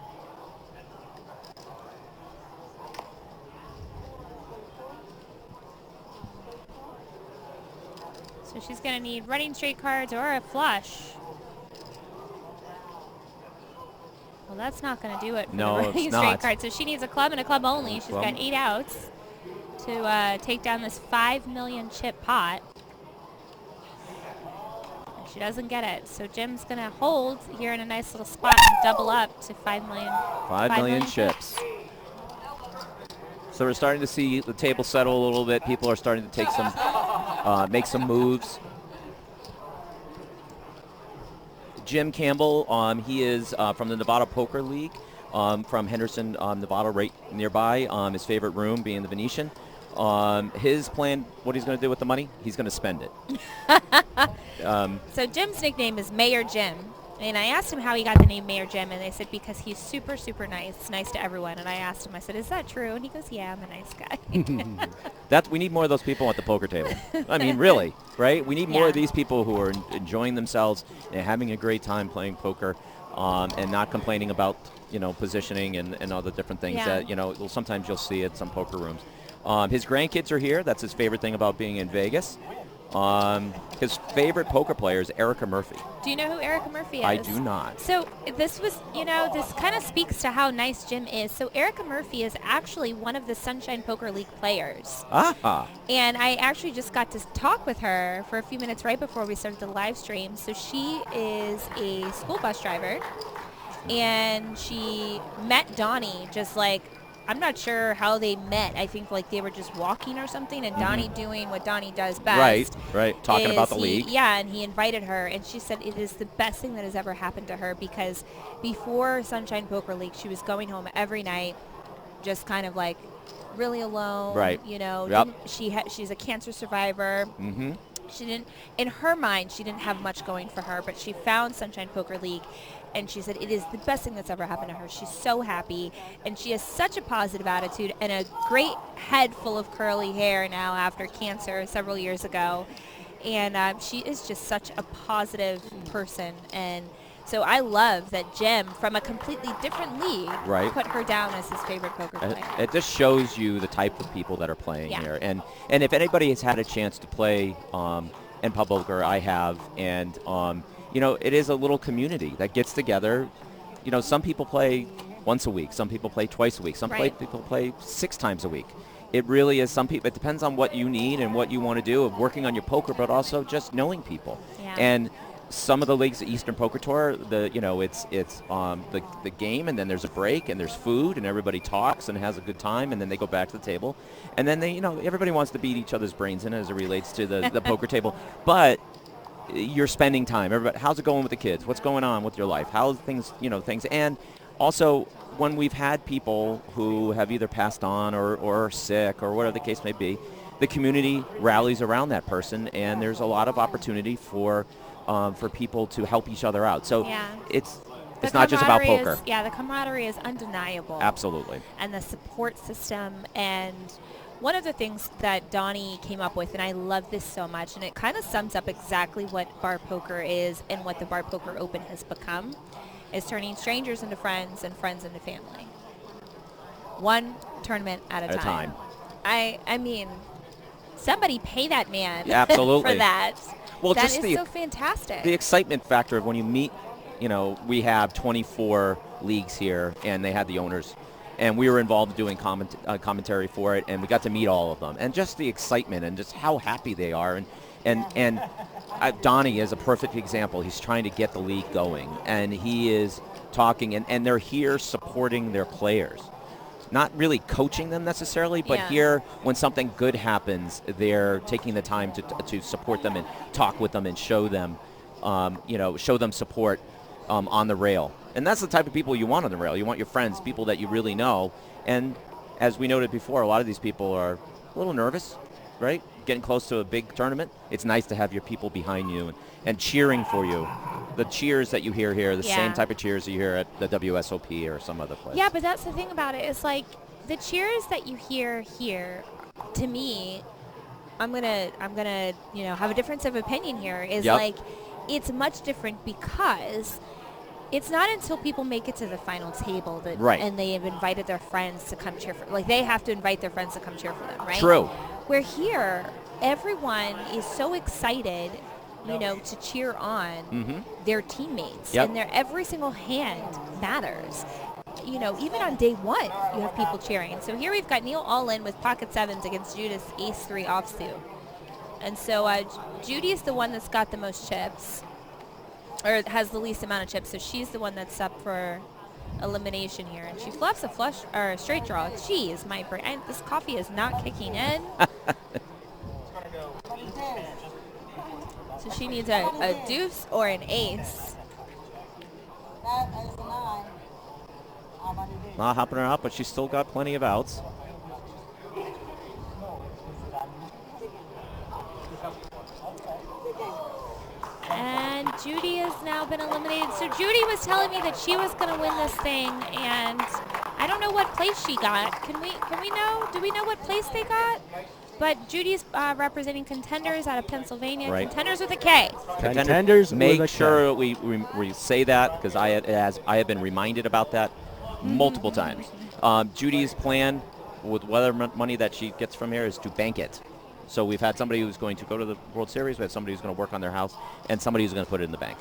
So she's going to need running straight cards or a flush. Well, that's not going to do it for the running straight card. So she needs a club and a club only. She's got 8 outs to take down this 5 million chip pot. And she doesn't get it. So Jim's going to hold here in a nice little spot and double up to 5 million. 5 million chips. So we're starting to see the table settle a little bit. People are starting to take make some moves. Jim Campbell, he is from the Nevada Poker League, from Henderson, Nevada, right nearby. His favorite room being the Venetian. His plan, what he's going to do with the money, he's going to spend it. So Jim's nickname is Mayor Jim. And I asked him how he got the name Mayor Jim, and they said because he's super, super nice to everyone. And I asked him, I said, is that true? And he goes, yeah, I'm a nice guy. We need more of those people at the poker table. I mean, really, right? We need more of these people who are enjoying themselves and having a great time playing poker, and not complaining about, positioning and other different things that, sometimes you'll see at some poker rooms. His grandkids are here. That's his favorite thing about being in Vegas. His favorite poker player is Erica Murphy. Do you know who Erica Murphy is? I do not. So this was, this kind of speaks to how nice Jim is. So Erica Murphy is actually one of the Sunshine Poker League players. Ah. And I actually just got to talk with her for a few minutes right before we started the live stream. So she is a school bus driver, and she met Donnie just like, I'm not sure how they met. I think like they were just walking or something, and Donnie doing what Donnie does best. Right. Talking about the league. Yeah, and he invited her, and she said it is the best thing that has ever happened to her, because before Sunshine Poker League, she was going home every night just kind of like really alone. Right. Yep. She's a cancer survivor. Mm-hmm. She didn't, in her mind, she didn't have much going for her, but she found Sunshine Poker League, and she said it is the best thing that's ever happened to her. She's so happy, and she has such a positive attitude and a great head full of curly hair now after cancer several years ago. And she is just such a positive person. And so I love that Jim, from a completely different league, put her down as his favorite poker player. It just shows you the type of people that are playing here. And if anybody has had a chance to play and pub poker I have, and it is a little community that gets together. Some people play once a week, some people play twice a week, some people play 6 times a week. It really is. Some people. It depends on what you need and what you want to do of working on your poker, but also just knowing people. Yeah. And some of the leagues, the Eastern Poker Tour, it's the game, and then there's a break, and there's food, and everybody talks and has a good time, and then they go back to the table, and then everybody wants to beat each other's brains in as it relates to the poker table, but you're spending time. Everybody, how's it going with the kids? What's going on with your life? How's things, and also when we've had people who have either passed on or are sick or whatever the case may be, the community rallies around that person, and there's a lot of opportunity for people to help each other out. So it's not just about poker. The camaraderie is undeniable. Absolutely. And the support system. And one of the things that Donnie came up with, and I love this so much, and it kind of sums up exactly what bar poker is and what the Bar Poker Open has become, is turning strangers into friends and friends into family. One tournament at a time. I mean, somebody pay that man Absolutely. for that. Well, that just is so fantastic. The excitement factor of when you meet, we have 24 leagues here, and they had the owners, and we were involved in doing commentary for it, and we got to meet all of them, and just the excitement and just how happy they are, and Donnie is a perfect example. He's trying to get the league going, and he is talking, and they're here supporting their players. Not really coaching them necessarily, but here, when something good happens, they're taking the time to support them and talk with them and show them support on the rail. And that's the type of people you want on the rail. You want your friends, people that you really know. And as we noted before, a lot of these people are a little nervous, right? Getting close to a big tournament. It's nice to have your people behind you and cheering for you. The cheers that you hear here, the same type of cheers you hear at the WSOP or some other place. Yeah, but that's the thing about it. It's like the cheers that you hear here, to me, I'm gonna have a difference of opinion here. Is like it's much different because it's not until people make it to the final table that and they have invited their friends to come cheer for. Like they have to invite their friends to come cheer for them, right? True. Where here, everyone is so excited, to cheer on their teammates. And every single hand matters. Even on day one, you have people cheering. So here we've got Neil all in with pocket sevens against Judith's ace-3 offsuit. And so Judy is the one that's got the most chips, or has the least amount of chips. So she's the one that's up for elimination here. And she fluffs a flush or a straight draw. Jeez, my brain. This coffee is not kicking in. So she needs a deuce or an ace. Not hopping her out, but she's still got plenty of outs. And Judy has now been eliminated. So Judy was telling me that she was going to win this thing, and I don't know what place she got. Can we know? Do we know what place they got? But Judy's representing Contenders out of Pennsylvania. Right. Contenders with a K. Contenders Make with a sure we say that, because I have been reminded about that multiple times. Judy's plan with whatever money that she gets from here is to bank it. So we've had somebody who's going to go to the World Series. We have somebody who's going to work on their house, and somebody who's going to put it in the bank.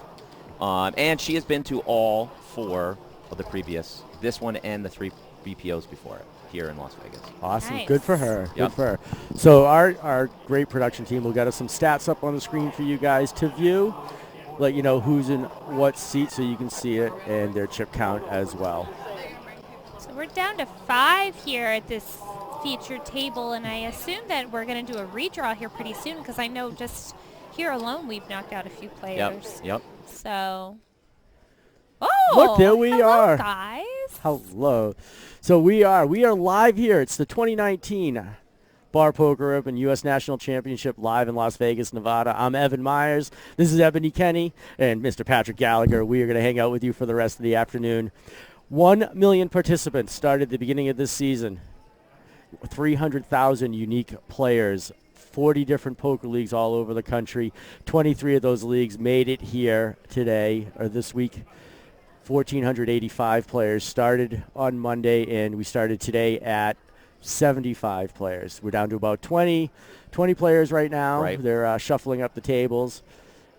And she has been to all 4 of the previous, this one and the 3 BPOs before it, here in Las Vegas. Awesome. Nice. Good for her. Good for her. So our great production team will get us some stats up on the screen for you guys to view. Let you know who's in what seat so you can see it, and their chip count as well. So we're down to 5 here at this featured table, and I assume that we're going to do a redraw here pretty soon, because I know just here alone we've knocked out a few players. Yep. So, look, there we hello, are, guys. Hello. So we are live here. It's the 2019 Bar Poker Open U.S. National Championship live in Las Vegas, Nevada. I'm Evan Myers. This is Ebony Kenny and Mr. Patrick Gallagher. We are going to hang out with you for the rest of the afternoon. 1 million participants started at the beginning of this season. 300,000 unique players, 40 different poker leagues all over the country. 23 of those leagues made it here today or this week. 1,485 players started on Monday, and we started today at 75 players. We're down to about 20 players right now. Right. They're shuffling up the tables.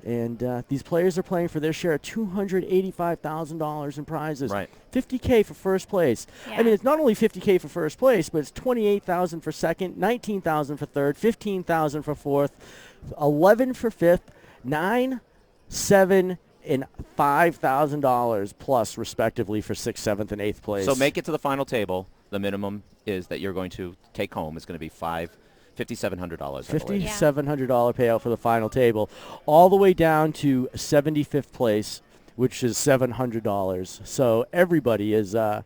And these players are playing for their share of $285,000 in prizes. Right. $50K for first place. Yeah. I mean, it's not only $50K for first place, but it's $28,000 for second, $19,000 for third, $15,000 for fourth, $11,000 for fifth, $9,000, $7,000, and $5,000 plus, respectively, for sixth, seventh, and eighth place. So make it to the final table. The minimum is that you're going to take home is going to be $5,700. $5,700 payout for the final table, all the way down to 75th place, which is $700. So everybody is that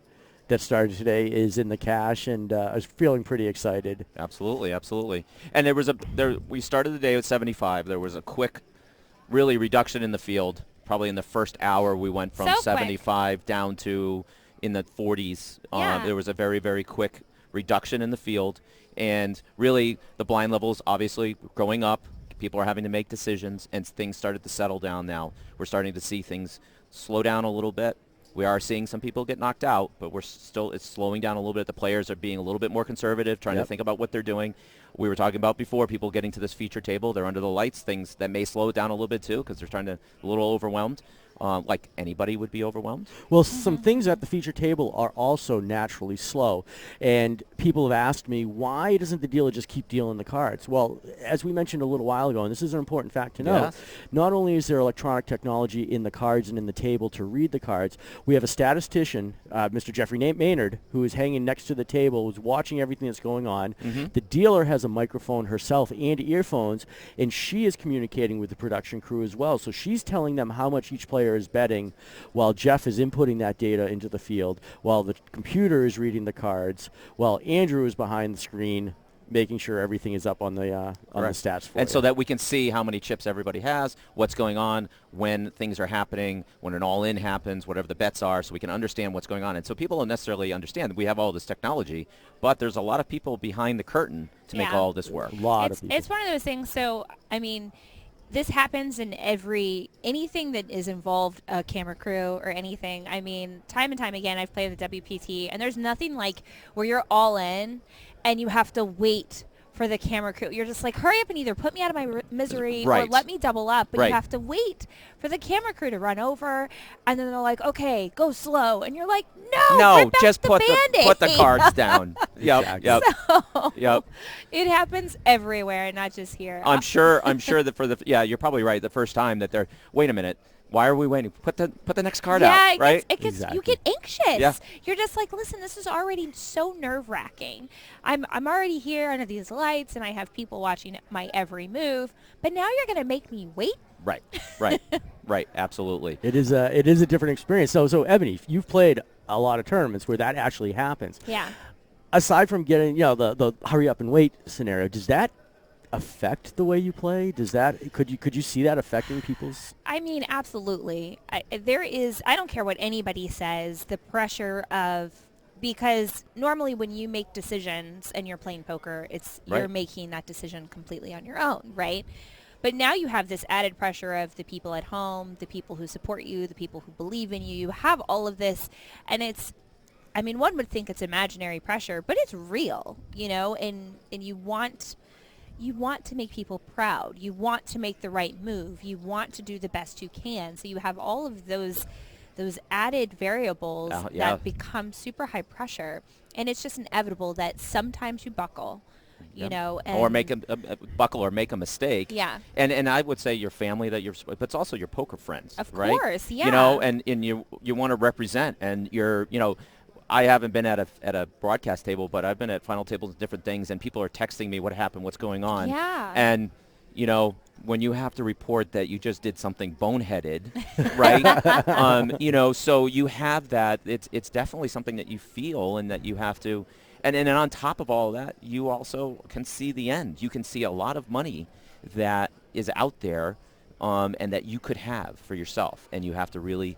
started today is in the cash and is feeling pretty excited. Absolutely, absolutely. And we started the day with 75. There was a quick, really reduction in the field. Probably in the first hour, we went from So quick. 75 down to in the 40s. Yeah. There was a very, very quick reduction in the field. And really, the blind levels obviously growing up. People are having to make decisions, and things started to settle down now. We're starting to see things slow down a little bit. We are seeing some people get knocked out, but it's slowing down a little bit. The players are being a little bit more conservative, trying to think about what they're doing. We were talking about before, people getting to this feature table. They're under the lights, things that may slow it down a little bit too, because they're a little overwhelmed. Like anybody would be overwhelmed. Well, some things at the feature table are also naturally slow. And people have asked me, why doesn't the dealer just keep dealing the cards? Well, as we mentioned a little while ago, and this is an important fact to know, Yes. not only is there electronic technology in the cards and in the table to read the cards, we have a statistician, Mr. Jeffrey Maynard, who is hanging next to the table, who's watching everything that's going on. The dealer has a microphone herself and earphones, and she is communicating with the production crew as well. So she's telling them how much each player is betting, while Jeff is inputting that data into the field, while the computer is reading the cards, while Andrew is behind the screen making sure everything is up on the stats for And you. so that we can see how many chips everybody has, what's going on, when things are happening, when an all-in happens, whatever the bets are, so we can understand what's going on. And so people don't necessarily understand that we have all this technology, but there's a lot of people behind the curtain to make Yeah. all this work. a lot of people. It's one of those things. So, I mean, this happens in anything that is involved a camera crew or anything. I mean, time and time again, I've played the WPT, and there's nothing like where you're all in and you have to wait for the camera crew. You're just like, hurry up and either put me out of my misery or Right. let me double up. But Right. you have to wait for the camera crew to run over, and then they're like, okay, go slow. And you're like, no, rip back just the put Band-Aid. the cards down. Yep, Exactly. yep, So, yep. it happens everywhere, not just here. I'm sure that you're probably right. The first time that they're, wait a minute, why are we waiting? Put the next card yeah, out, right? it gets, Exactly. you get anxious. Yeah. You're just like, listen, this is already so nerve-wracking. I'm already here under these lights, and I have people watching my every move. But now you're going to make me wait? Right, right, absolutely. It is a different experience. So Ebony, you've played a lot of tournaments where that actually happens. Yeah. Aside from getting, the hurry up and wait scenario, does that affect the way you play? Could you see that affecting people's? I mean, absolutely. I don't care what anybody says, the pressure of, because normally when you make decisions and you're playing poker, you're Right. making that decision completely on your own, right? But now you have this added pressure of the people at home, the people who support you, the people who believe in you. You have all of this, and one would think it's imaginary pressure, but it's real, and you want to make people proud. You want to make the right move. You want to do the best you can. So you have all of those added variables yeah. that become super high pressure, and it's just inevitable that sometimes you buckle. Yep. And Or make a buckle or make a mistake. Yeah. And I would say your family but it's also your poker friends. Of right? course, yeah. And you want to represent, and I haven't been at a broadcast table, but I've been at final tables and different things, and people are texting me what happened, what's going on. Yeah. And when you have to report that you just did something boneheaded, right? So you have that. It's definitely something that you feel, and that you have to. And on top of all of that, you also can see the end. You can see a lot of money that is out there, and that you could have for yourself, and you have to really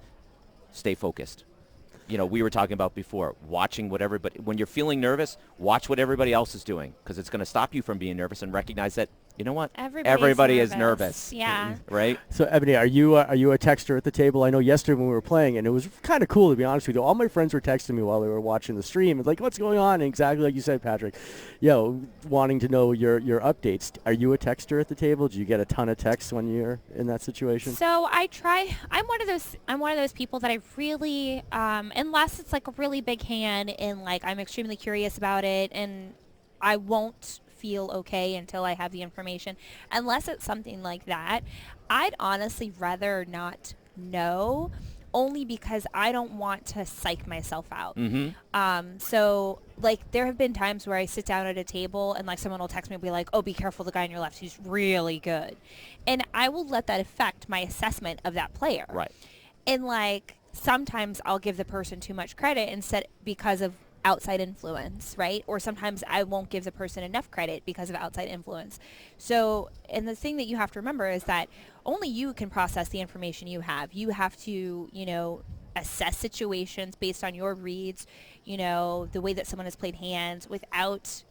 stay focused. We were talking about before, watching what everybody, when you're feeling nervous, watch what everybody else is doing, because it's going to stop you from being nervous, and recognize that you know what? Everybody's Everybody is nervous. nervous. Yeah. Right? So, Ebony, are you a texter at the table? I know yesterday when we were playing, and it was kind of cool, to be honest with you. All my friends were texting me while they were watching the stream. It's like, what's going on? And exactly like you said, Patrick, wanting to know your updates. Are you a texter at the table? Do you get a ton of texts when you're in that situation? So I try. I'm one of those people that I really, unless it's like a really big hand and like I'm extremely curious about it, and I won't feel okay until I have the information. Unless it's something like that, I'd honestly rather not know, only because I don't want to psych myself out. So like there have been times where I sit down at a table and like someone will text me and be like, oh, be careful, the guy on your left, he's really good. And I will let that affect my assessment of that player. Right. And like sometimes I'll give the person too much credit instead because of outside influence, right? Or sometimes I won't give the person enough credit because of outside influence. So, and the thing that you have to remember is that only you can process the information you have. You have to, assess situations based on your reads, the way that someone has played hands without,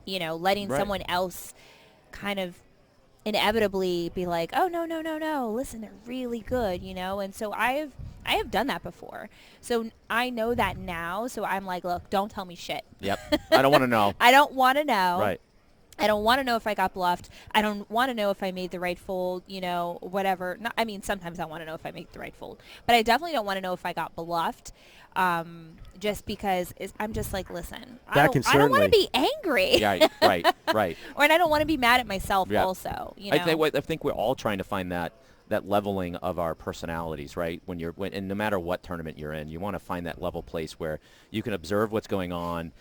letting someone else kind of inevitably be like, oh, no, listen, they're really good, And so I have done that before. So I know that now. So I'm like, look, don't tell me shit. Yep. I don't want to know. I don't want to know. Right. I don't want to know if I got bluffed. I don't want to know if I made the right fold, whatever. Sometimes I want to know if I make the right fold. But I definitely don't want to know if I got bluffed, just because I'm just like, listen, I don't want to be angry. Yeah, right. Or and I don't want to be mad at myself also. I think we're all trying to find that leveling of our personalities, right? And no matter what tournament you're in, you want to find that level place where you can observe what's going on.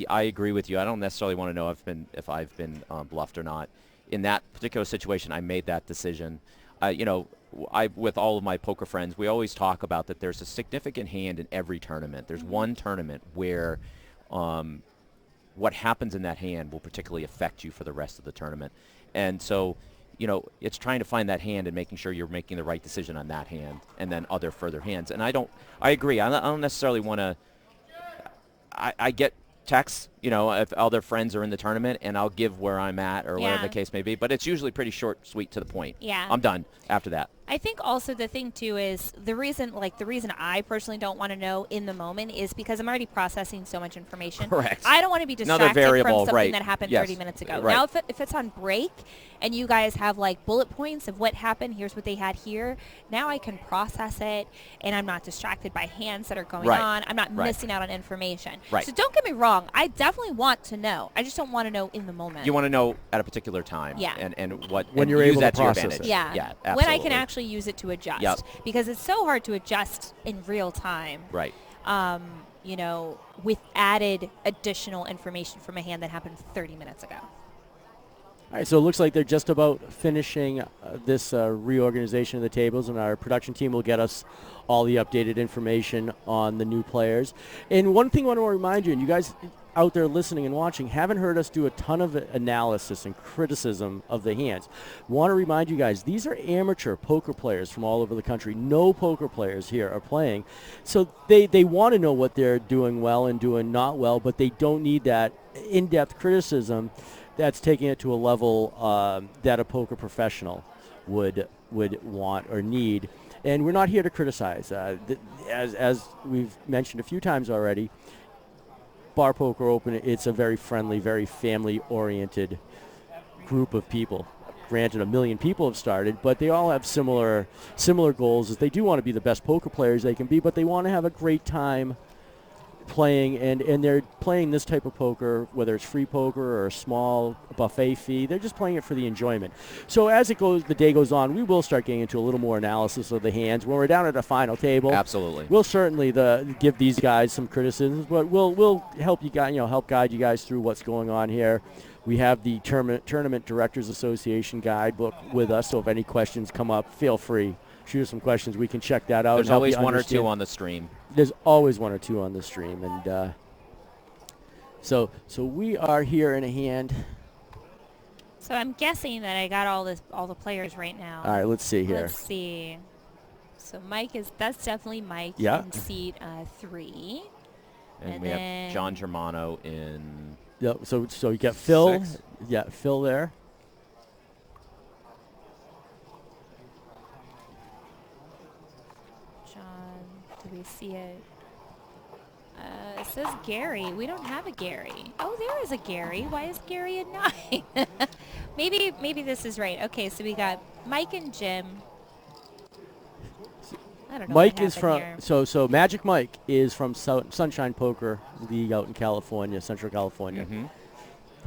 I agree with you. I don't necessarily want to know if I've been bluffed or not. In that particular situation, I made that decision. With all of my poker friends, we always talk about that there's a significant hand in every tournament. There's one tournament where what happens in that hand will particularly affect you for the rest of the tournament. And so, it's trying to find that hand and making sure you're making the right decision on that hand and then other further hands. And I agree. I don't necessarily want to, I get texts, if other friends are in the tournament, and I'll give where I'm at or whatever the case may be. But it's usually pretty short, sweet, to the point. Yeah. I'm done after that. I think also the thing too is the reason I personally don't want to know in the moment is because I'm already processing so much information. Correct. I don't want to be distracted from something that happened 30 minutes ago. Right. Now, if it's on break and you guys have like bullet points of what happened, here's what they had here. Now I can process it, and I'm not distracted by hands that are going on. I'm not missing out on information. Right. So don't get me wrong. I definitely want to know. I just don't want to know in the moment. You want to know at a particular time. Yeah. And when you're able to process your advantage. it. Yeah. Yeah, absolutely. When I can actually use it to adjust. Yep. Because it's so hard to adjust in real time. Right. With added additional information from a hand that happened 30 minutes ago. All right, so it looks like they're just about finishing this reorganization of the tables, and our production team will get us all the updated information on the new players. And one thing I want to remind you, and you guys out there listening and watching haven't heard us do a ton of analysis and criticism of the hands. Want to remind you guys, these are amateur poker players from all over the country. No poker players here are playing. So they want to know what they're doing well and doing not well, but they don't need that in-depth criticism that's taking it to a level that a poker professional would want or need. And we're not here to criticize. As we've mentioned a few times already, Bar Poker Open, it's a very friendly, very family-oriented group of people. Granted, 1 million people have started, but they all have similar goals. Is they do want to be the best poker players they can be, but they want to have a great time playing, and they're playing this type of poker, whether it's free poker or a small buffet fee. They're just playing it for the enjoyment. So as the day goes on, we will start getting into a little more analysis of the hands. When we're down at the final table, absolutely, we'll certainly give these guys some criticisms, but we'll help you guys, help guide you guys through what's going on here. We have the Tournament Directors Association guidebook with us, so if any questions come up, feel free. Shoot us some questions. We can check that out. There's always one or two on the stream. There's always one or two on the stream, and so we are here in a hand. So I'm guessing that I got all the players right now. All right, let's see here. Let's see. So that's definitely Mike in seat 3, and we have John Germano in. Yep. So you got Phil. 6. Yeah, Phil there. John. Do we see it? It says Gary. We don't have a Gary. Oh, there is a Gary. Why is Gary at 9? maybe this is right. Okay, so we got Mike and Jim. I don't know. Mike what is from here. so Magic Mike is from Sunshine Poker League out in California, Central California. Mm-hmm.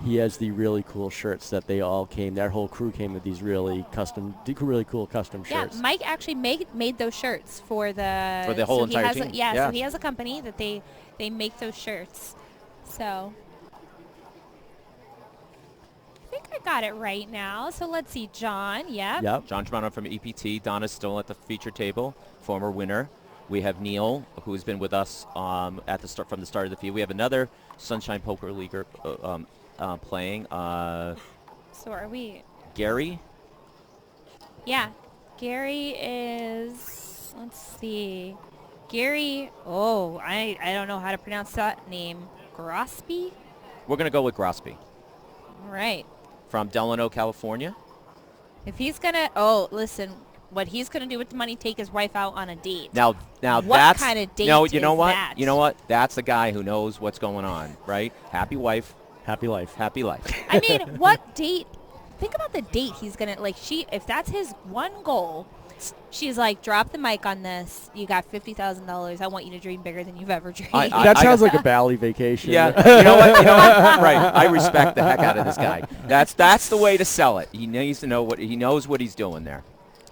He has the really cool shirts that they all came. Their whole crew came with these really cool custom Yeah, shirts. Mike actually made those shirts for the whole he entire has team. Yeah, Yeah. so he has a company that they make those shirts. So I think I got it right now. So let's see, John. Yep. Yep. John Germano from EPT. Donna's still at the feature table, former winner. We have Neil, who's been with us at the start from the start of the field. We have another Sunshine Poker Leaguer playing. So are we? Gary. Yeah, Gary is. Let's see, Gary. Oh, I don't know how to pronounce that name. Grosby. We're going to go with Grosby All right. from Delano, California. If he's gonna, listen, what he's gonna do with the money, take his wife out on a date. Now What that's kind of date no. You know is what? that? You know what? That's the guy who knows what's going on, right? Happy wife, Happy life. happy life. I mean, what date? Think about the date he's gonna like. If that's his one goal, she's like, drop the mic on this. You got $50,000. I want you to dream bigger than you've ever dreamed. That sounds like a Bali vacation. Yeah, you know what? Right. I respect the heck out of this guy. That's the way to sell it. He needs to know he knows what he's doing there.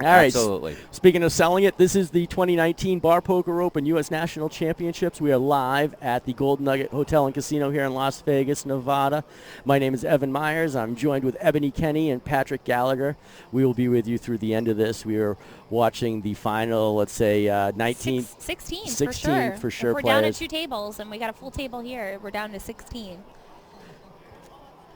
All right. Absolutely. Speaking of selling it, this is the 2019 Bar Poker Open U.S. National Championships. We are live at the Golden Nugget Hotel and Casino here in Las Vegas, Nevada. My name is Evan Myers. I'm joined with Ebony Kenny and Patrick Gallagher. We will be with you through the end of this. We are watching the final, let's say, 19th. 16 16 for sure If we're down at players. 2 tables, and we got a full table here. We're down to 16.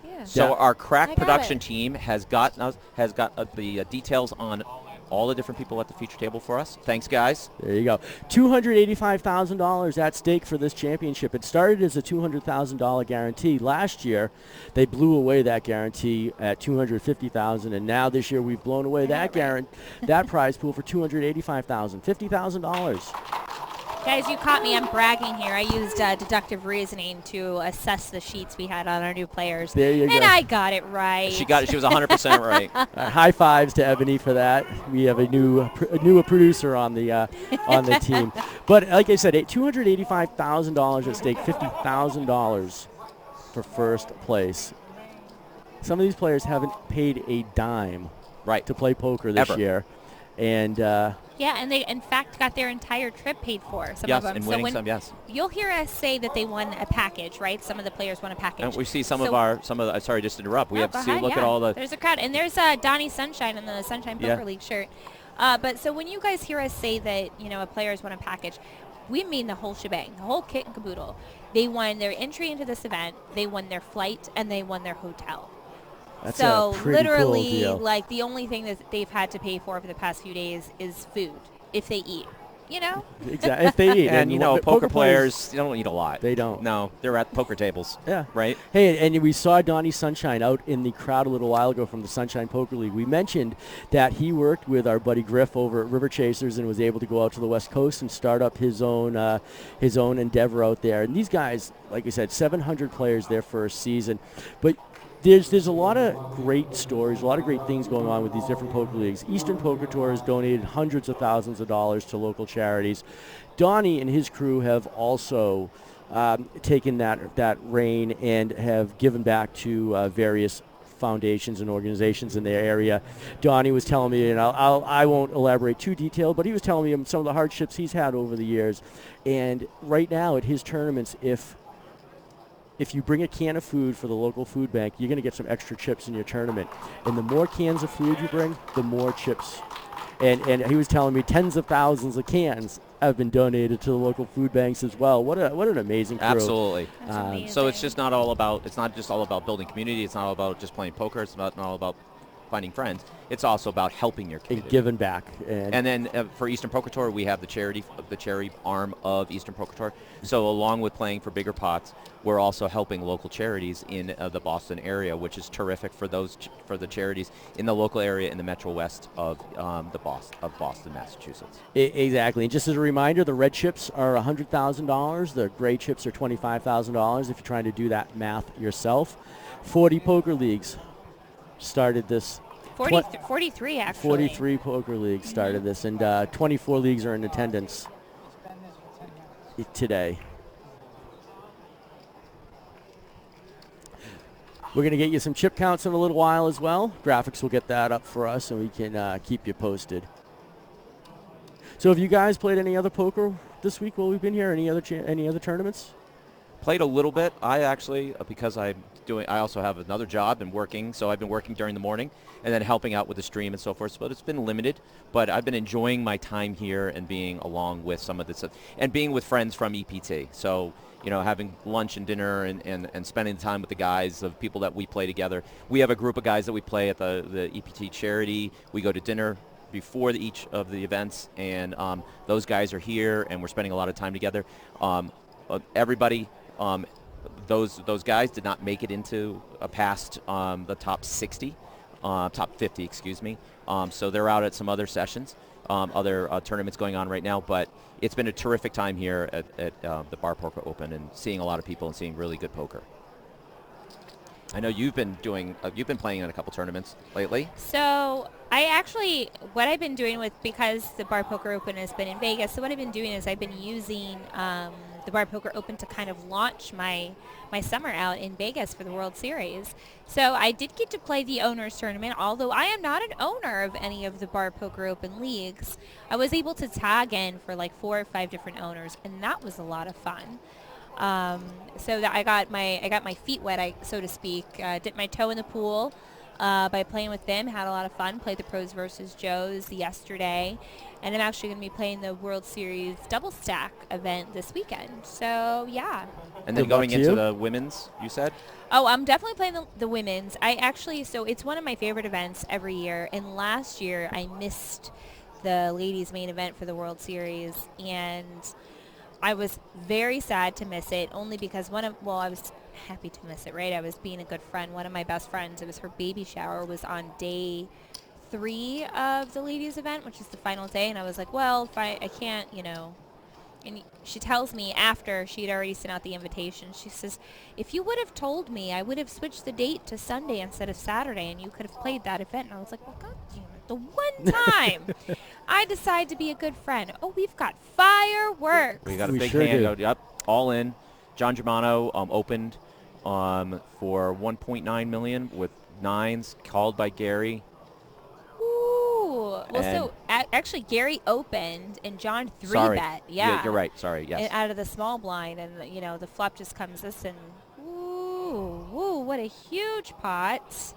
Yeah. So Yeah. our crack I got production it. team has got the details on all the different people at the feature table for us. Thanks, guys. There you go. $285,000 at stake for this championship. It started as a $200,000 guarantee. Last year, they blew away that guarantee at $250,000, and now this year we've blown away that prize pool for $285,000, $50,000. Guys, you caught me. I'm bragging here. I used deductive reasoning to assess the sheets we had on our new players. There you go. And I got it right. She got it. She was 100% right. High fives to Ebony for that. We have a new producer on the team. But like I said, $285,000 at stake, $50,000 for first place. Some of these players haven't paid a dime Right. to play poker this Ever. year, and Yeah, and they, in fact, got their entire trip paid for, some Yes, of them. and So winning when some, yes. you'll hear us say that they won a package, right? Some of the players won a package. And we see So- sorry, just to interrupt. We No, have go to see, ahead, look at yeah. all the, There's a crowd. And there's Donnie Sunshine in the Sunshine Poker Yeah. League shirt. But so when you guys hear us say that, a players won a package, we mean the whole shebang, the whole kit and caboodle. They won their entry into this event, they won their flight, and they won their hotel. that's So a pretty literally, cool deal. like, the only thing that they've had to pay for the past few days is food, if they eat. Exactly. If they eat, and poker players, they don't eat a lot. They don't. No, they're at poker tables. Yeah. Right? Hey, and we saw Donnie Sunshine out in the crowd a little while ago from the Sunshine Poker League. We mentioned that he worked with our buddy Griff over at River Chasers and was able to go out to the West Coast and start up his own endeavor out there. And these guys, like I said, 700 players their first season. But there's a lot of great stories, a lot of great things going on with these different poker leagues. Eastern Poker Tour has donated hundreds of thousands of dollars to local charities. Donnie and his crew have also taken that reign and have given back to various foundations and organizations in their area. Donnie was telling me, and I won't elaborate too detailed, but he was telling me some of the hardships he's had over the years. And right now at his tournaments, if you bring a can of food for the local food bank, you're going to get some extra chips in your tournament. And the more cans of food you bring, the more chips. And he was telling me tens of thousands of cans have been donated to the local food banks as well. What an amazing crew. Absolutely. That's amazing. So it's just not just all about building community. It's not all about just playing poker. It's not all about finding friends. It's also about helping your community. And giving back. And then for Eastern Poker Tour, we have the charity arm of Eastern Poker Tour. So along with playing for bigger pots, we're also helping local charities in the Boston area, which is terrific for the charities in the local area in the Metro West of Boston, Massachusetts. Exactly. And just as a reminder, the red chips are $100,000. The gray chips are $25,000 if you're trying to do that math yourself. 40 poker leagues started this. 43 actually. 43 poker leagues started this, and 24 leagues are in attendance today. We're going to get you some chip counts in a little while as well. Graphics will get that up for us, and we can keep you posted. So have you guys played any other poker this week while we've been here? Any other tournaments? Played a little bit. I actually, because I also have another job and working, so I've been working during the morning and then helping out with the stream and so forth. But it's been limited. But I've been enjoying my time here and being along with some of this and being with friends from EPT. So, having lunch and dinner and spending time with the guys of people that we play together. We have a group of guys that we play at the EPT charity. We go to dinner before each of the events, and those guys are here, and we're spending a lot of time together. Everybody. Those guys did not make it into past the top 60, top 50, excuse me. So they're out at some other sessions, other tournaments going on right now. But it's been a terrific time here at the Bar Poker Open and seeing a lot of people and seeing really good poker. I know you've been playing in a couple tournaments lately. So what I've been doing because the Bar Poker Open has been in Vegas, so what I've been doing is I've been using the Bar Poker Open to kind of launch my summer out in Vegas for the World Series. So I did get to play the Owners Tournament, although I am not an owner of any of the Bar Poker Open leagues. I was able to tag in for like 4 or 5 different owners, and that was a lot of fun. So that I got my feet wet, so to speak. Dipped my toe in the pool by playing with them. Had a lot of fun. Played the Pros versus Joes yesterday, and I'm actually going to be playing the World Series double stack event this weekend. So yeah. And then going into the women's, you said? Oh, I'm definitely playing the women's. So it's one of my favorite events every year. And last year I missed the ladies' main event for the World Series, and I was very sad to miss it, only because I was happy to miss it, right? I was being a good friend. One of my best friends, it was her baby shower, was on day 3 of the ladies' event, which is the final day, and I was like, well, if I can't, and she tells me after she had already sent out the invitation, she says, if you would have told me, I would have switched the date to Sunday instead of Saturday, and you could have played that event. And I was like, well, God damn it. The one time I decide to be a good friend. Oh, we've got fireworks. We got a big hand. Yep, all in. John Germano opened for $1.9 million with 9s, called by Gary. Well, so actually Gary opened and John 3-bet. Yeah, you're right. Sorry, yes. And out of the small blind, and the flop just comes this, and woo, what a huge pot.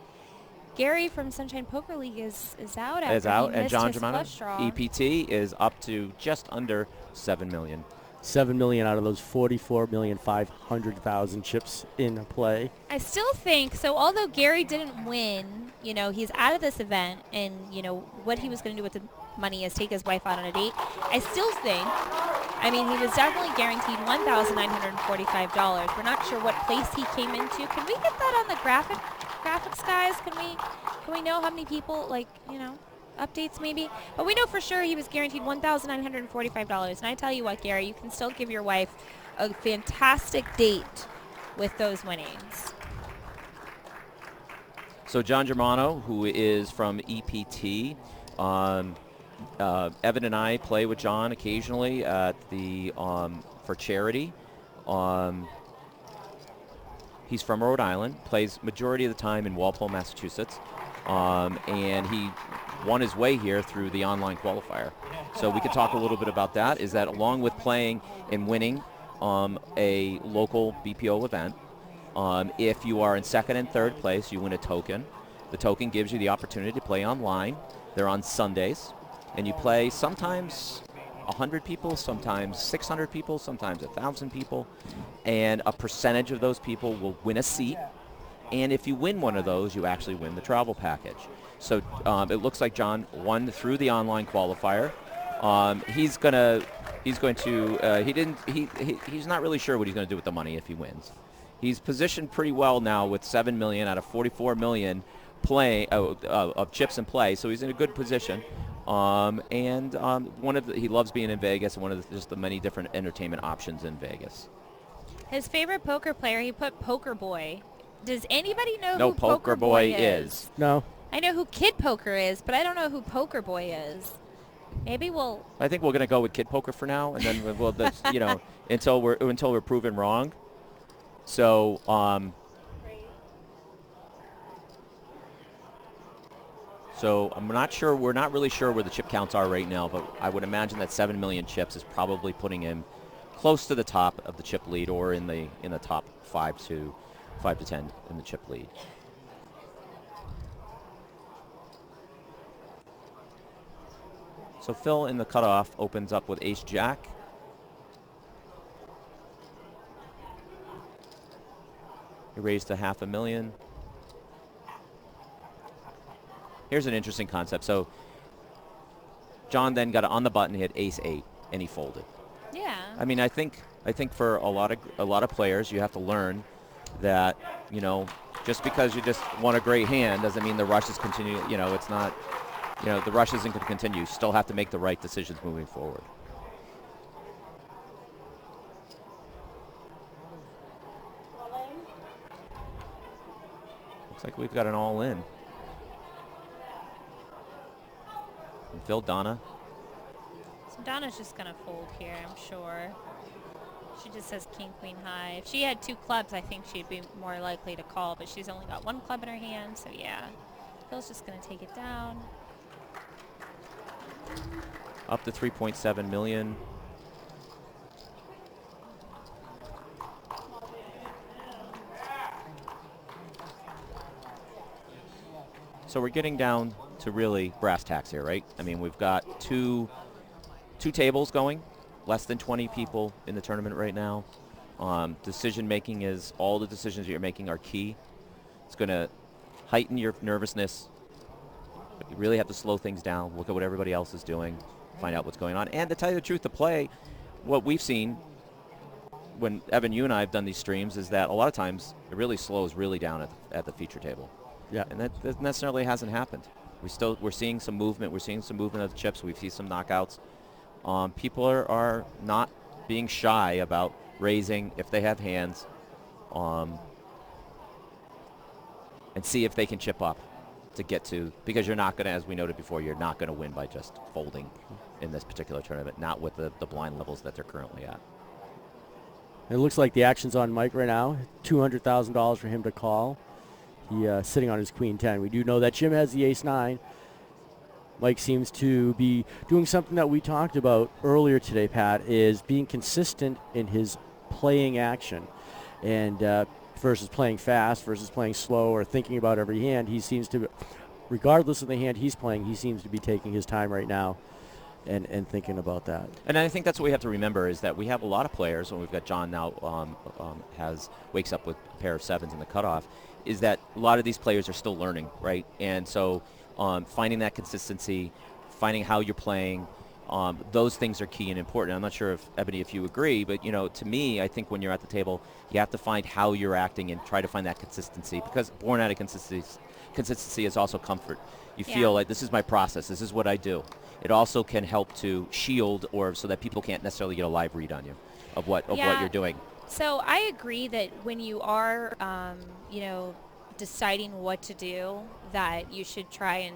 Gary from Sunshine Poker League is out. And John Germano, EPT, is up to just under $7 million. $7 million out of those 44,500,000 chips in play. I still think, so although Gary didn't win, he's out of this event, and, what he was going to do with the money is take his wife out on a date. I still think, he was definitely guaranteed $1,945. We're not sure what place he came into. Can we get that on the graphics, guys? Can we know how many people, updates maybe? But we know for sure he was guaranteed $1,945. And I tell you what, Gary, you can still give your wife a fantastic date with those winnings. So John Germano, who is from EPT, Evan and I play with John occasionally at the for charity. He's from Rhode Island, plays majority of the time in Walpole, Massachusetts, and he won his way here through the online qualifier. So we could talk a little bit about that, is that along with playing and winning a local BPO event, if you are in second and third place, you win a token. The token gives you the opportunity to play online. They're on Sundays, and you play sometimes 100 people, sometimes 600 people, sometimes 1,000 people, and a percentage of those people will win a seat. And if you win one of those, you actually win the travel package. So it looks like John won through the online qualifier. He's going to he's not really sure what he's going to do with the money if he wins. He's positioned pretty well now with 7 million out of 44 million of chips in play, so he's in a good position. He loves being in Vegas, and one of just the many different entertainment options in Vegas. His favorite poker player, he put Poker Boy. Does anybody know No, who Poker Boy is? No. I know who Kid Poker is, but I don't know who Poker Boy is. Maybe we'll. I think we're going to go with Kid Poker for now, and then we'll until we're proven wrong. So So I'm not sure. We're not really sure where the chip counts are right now, but I would imagine that 7 million chips is probably putting him close to the top of the chip lead, or in the top 5 to 10 in the chip lead. So Phil in the cutoff opens up with Ace Jack. He raised to $500,000. Here's an interesting concept. So John then got on the button, he had Ace 8, and he folded. Yeah. I mean, I think for a lot of players, you have to learn that, just because you just won a great hand doesn't mean the rush is continue. It's not. The rush isn't going to continue. You still have to make the right decisions moving forward. Looks like we've got an all-in. And Phil, Donna. So Donna's just going to fold here, I'm sure. She just says king, queen, high. If she had 2 clubs, I think she'd be more likely to call, but she's only got 1 club in her hand, so yeah. Phil's just going to take it down. Up to 3.7 million. So we're getting down to really brass tacks here, right? I mean, we've got two tables going, less than 20 people in the tournament right now. Decision making is, all the decisions you're making are key. It's going to heighten your nervousness. But you really have to slow things down, look at what everybody else is doing, find out what's going on. And to tell you the truth, to play, what we've seen when Evan, you and I have done these streams, is that a lot of times it really slows really down at the feature table. Yeah. And that necessarily hasn't happened. We're seeing some movement. We're seeing some movement of the chips. We've seen some knockouts. People are not being shy about raising if they have hands, and see if they can chip up to get to, because you're not going to, as we noted before, you're not going to win by just folding in this particular tournament, not with the blind levels that they're currently at. It looks like the action's on Mike right now. $200,000 for him to call. He sitting on his queen 10. We do know that Jim has the ace 9. Mike seems to be doing something that we talked about earlier today, Pat, is being consistent in his playing action. And versus playing fast, versus playing slow, or thinking about every hand, he seems to, regardless of the hand he's playing, he seems to be taking his time right now and thinking about that. And I think that's what we have to remember, is that we have a lot of players, and we've got John now wakes up with a pair of 7s in the cutoff, is that a lot of these players are still learning, right? And so finding that consistency, finding how you're playing, those things are key and important. I'm not sure if, Ebony, if you agree, but, to me, I think when you're at the table, you have to find how you're acting and try to find that consistency, because born out of consistency is also comfort. You feel like, this is my process, this is what I do. It also can help to shield, or so that people can't necessarily get a live read on you of what you're doing. So I agree that when you are, deciding what to do, that you should try and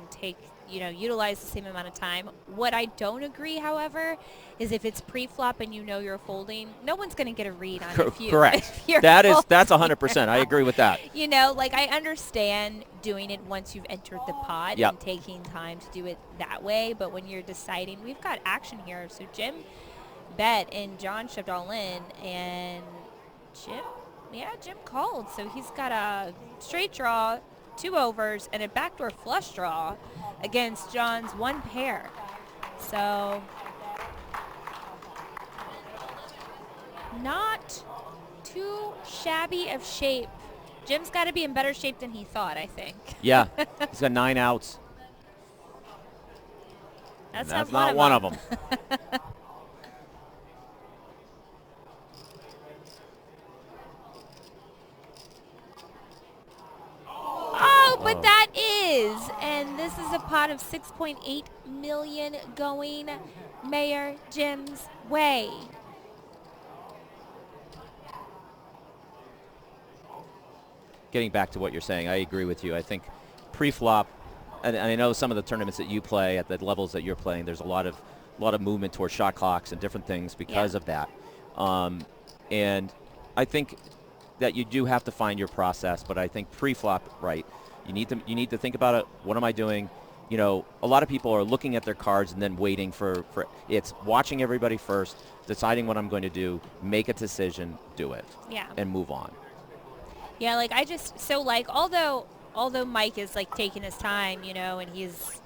utilize the same amount of time. What I don't agree, however, is if it's pre-flop and you're folding, no one's going to get a read on if you. Correct. If That's 100%. I agree with that. I understand doing it once you've entered the pot Yep. and taking time to do it that way, but when you're deciding, we've got action here. So Jim bet and John shoved all in, and Jim called. So he's got a straight draw, 2 overs, and a backdoor flush draw against John's 1 pair. So not too shabby of shape. Jim's got to be in better shape than he thought, I think. Yeah, he's got 9 outs. That's not one of them. Oh, but that is. And this is a pot of 6.8 million going Mayor Jim's way. Getting back to what you're saying, I agree with you. I think pre-flop, and I know some of the tournaments that you play at the levels that you're playing, there's a lot of movement towards shot clocks and different things because of that. And I think that you do have to find your process, but I think pre-flop, right? You need to think about it. What am I doing? You know, a lot of people are looking at their cards and then waiting for it's watching everybody first, deciding what I'm going to do, make a decision, do it, and move on. Yeah, like although Mike is like taking his time, you know, and he's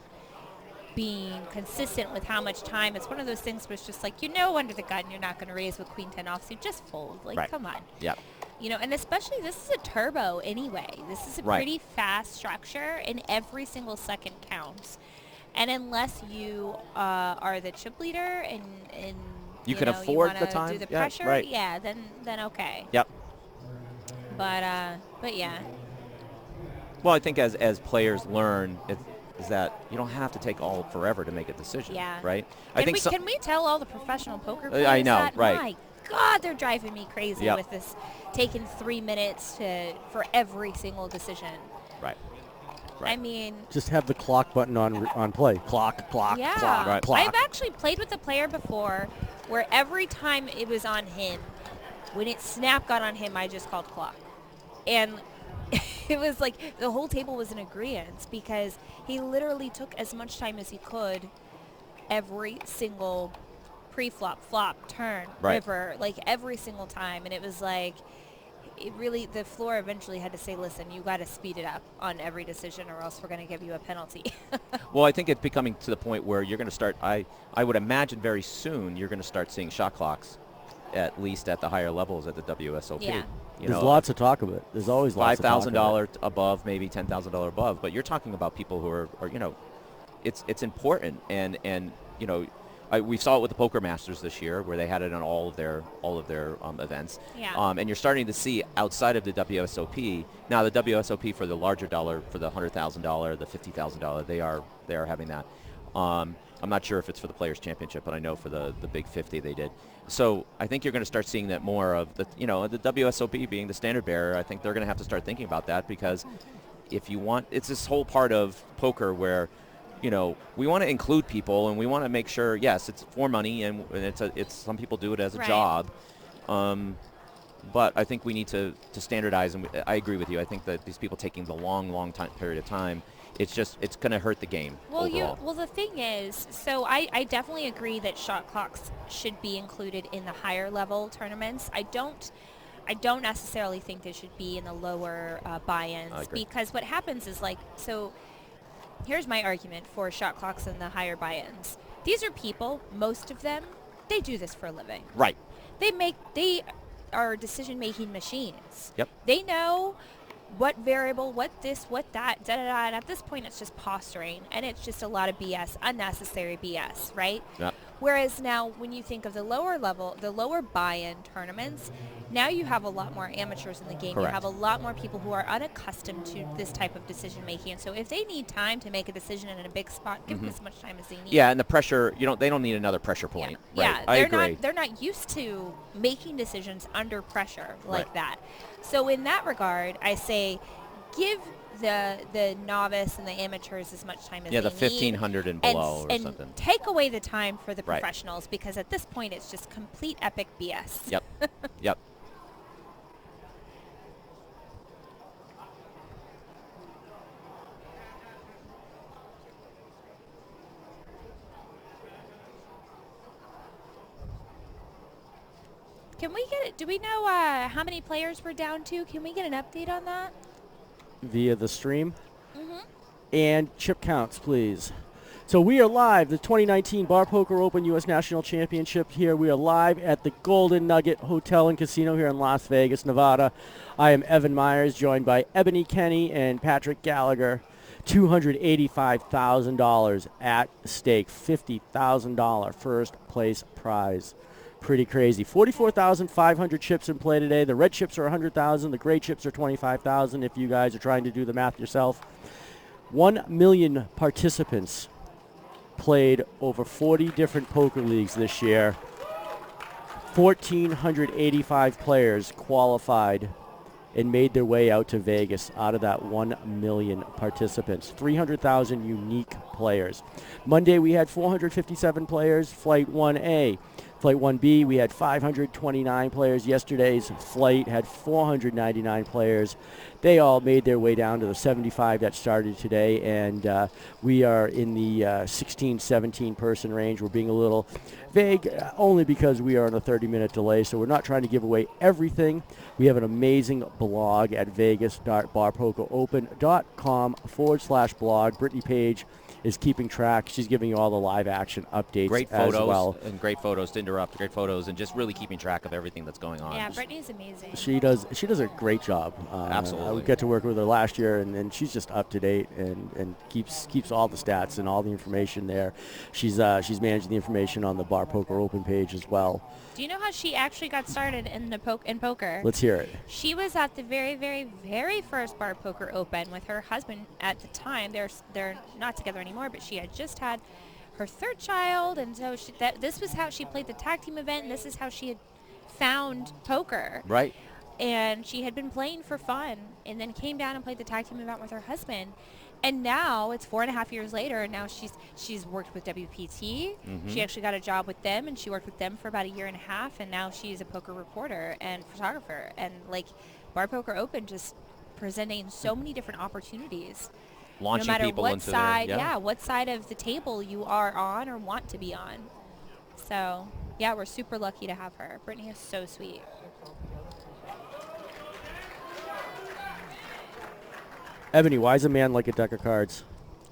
being consistent with how much time, it's one of those things where it's just like, you know, under the gun you're not going to raise with queen 10 offsuit, just fold. Like, come on. Yep. You know, and especially this is a turbo anyway. This is a pretty fast structure, and every single second counts. And unless you are the chip leader and you can afford the time, do the pressure, then okay. Yep. But yeah. Well, I think as players learn, is that you don't have to take all forever to make a decision. Yeah. Right. Can we tell all the professional poker players I know, that? right? My God, they're driving me crazy with this, taking 3 minutes for every single decision. Right. I mean, just have the clock button on play. Clock, clock, clock. I've actually played with a player before where every time it was on him, when it got on him, I just called clock. And it was like the whole table was in agreement because he literally took as much time as he could every single pre-flop, flop, turn, river, like every single time. And it was like, the floor eventually had to say, listen, you got to speed it up on every decision or else we're going to give you a penalty. Well, I think it's becoming to the point where you're going to start, I would imagine very soon you're going to start seeing shot clocks, at least at the higher levels at the WSOP. Yeah. There's lots of talk of it. There's always lots of talk of it. $5,000 above, maybe $10,000 above. But you're talking about people who are you know, it's important. And you know, we saw it with the Poker Masters this year where they had it on all of their events. Yeah. And you're starting to see outside of the WSOP, now the WSOP for the larger dollar, for the $100,000, the $50,000, they are having that. I'm not sure if it's for the Players Championship, but I know for the Big 50 they did. So I think you're going to start seeing that more of the WSOP being the standard bearer. I think they're going to have to start thinking about that because if you want, it's this whole part of poker where, you know, we want to include people and we want to make sure, yes, it's for money and it's some people do it as a job. But I think we need to standardize, and I agree with you. I think that these people taking the long time period of time, it's going to hurt the game overall. Well, the thing is, so I definitely agree that shot clocks should be included in the higher level tournaments. I don't necessarily think they should be in the lower buy-ins because what happens is so here's my argument for shot clocks in the higher buy-ins. These are people, most of them, they do this for a living. Right. They are decision-making machines. Yep. They know what variable, what this, what that, da-da-da, and at this point it's just posturing, and it's just a lot of BS, unnecessary BS, right? Yep. Whereas now, when you think of the lower level, the lower buy-in tournaments, now you have a lot more amateurs in the game. Correct. You have a lot more people who are unaccustomed to this type of decision-making. And so if they need time to make a decision in a big spot, give them as much time as they need. Yeah, and the pressure, they don't need another pressure point. Yeah, right. I agree. They're not used to making decisions under pressure like that. So in that regard, I say give the novice and the amateurs as much time as they need. Yeah, the 1,500 and below or something. And take away the time for the professionals because at this point it's just complete epic BS. Yep. Yep. Can we get it? Do we know how many players we're down to? Can we get an update on that? Via the stream. And chip counts, please. So we are live, the 2019 Bar Poker Open U.S. National Championship here. We are live at the Golden Nugget Hotel and Casino here in Las Vegas, Nevada. I am Evan Myers, joined by Ebony Kenny and Patrick Gallagher. $285,000 at stake, $50,000 first place prize. Pretty crazy. 44,500 chips in play today. The red chips are 100,000. The gray chips are 25,000 if you guys are trying to do the math yourself. 1 million participants played over 40 different poker leagues this year. 1,485 players qualified and made their way out to Vegas out of that 1 million participants. 300,000 unique players. Monday we had 457 players, Flight 1A. Flight 1B, we had 529 players. Yesterday's flight had 499 players. They all made their way down to the 75 that started today, and we are in the 16, 17 person range. We're being a little vague only because we are on a 30-minute delay, so we're not trying to give away everything. We have an amazing blog at vegas.barpokeropen.com/blog. Brittany Page is keeping track. She's giving you all the live action updates Great as photos well. and great photos to interrupt. Great photos and just really keeping track of everything that's going on. Yeah, Brittany's amazing. She does a great job. Absolutely. I got to work with her last year, and she's just up to date and keeps all the stats and all the information there. She's managing the information on the Bar Poker Open page as well. Do you know how she actually got started in poker? Let's hear it. She was at the very, very, very first Bar Poker Open with her husband at the time. They're not together anymore, but she had just had her third child, and so this was how she played the tag team event, and this is how she had found poker. Right. And she had been playing for fun, and then came down and played the tag team event with her husband. And now it's 4.5 years later, and now she's worked with WPT. Mm-hmm. She actually got a job with them, and she worked with them for about 1.5 years, and now she's a poker reporter and photographer. And like Bar Poker Open, just presenting so many different opportunities. Launching no matter people what into side, their, what side of the table you are on or want to be on. So yeah, we're super lucky to have her. Brittany is so sweet. Ebony, why is a man like a deck of cards?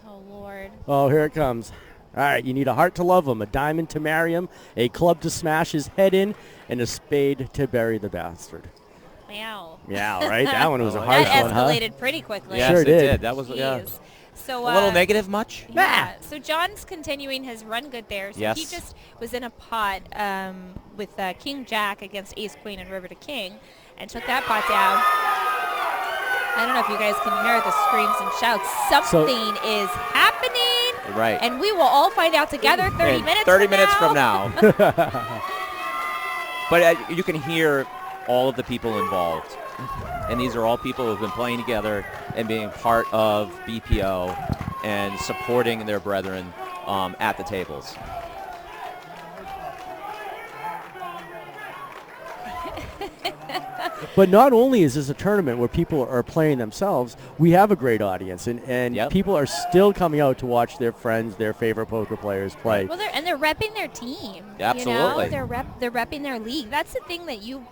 Oh, Lord. Oh, here it comes. All right, you need a heart to love him, a diamond to marry him, a club to smash his head in, and a spade to bury the bastard. Meow. Yeah, right? That one was a harsh That one, huh? escalated pretty quickly. Yes, Sure it did. did. That was, yeah. Jeez. So, A little negative much? Yeah. So John's continuing his run good there. So Yes. he just was in a pot with King Jack against Ace Queen and River to King, and took that pot down. I don't know if you guys can hear the screams and shouts. Something is happening. Right. And we will all find out together 30 And minutes 30 from minutes now. from now. But you can hear all of the people involved. And these are all people who have been playing together and being part of BPO and supporting their brethren at the tables. But not only is this a tournament where people are playing themselves, we have a great audience, and Yep. people are still coming out to watch their friends, their favorite poker players play. Well, they're repping their team. Absolutely. You know? They're repping their league. That's the thing that you'll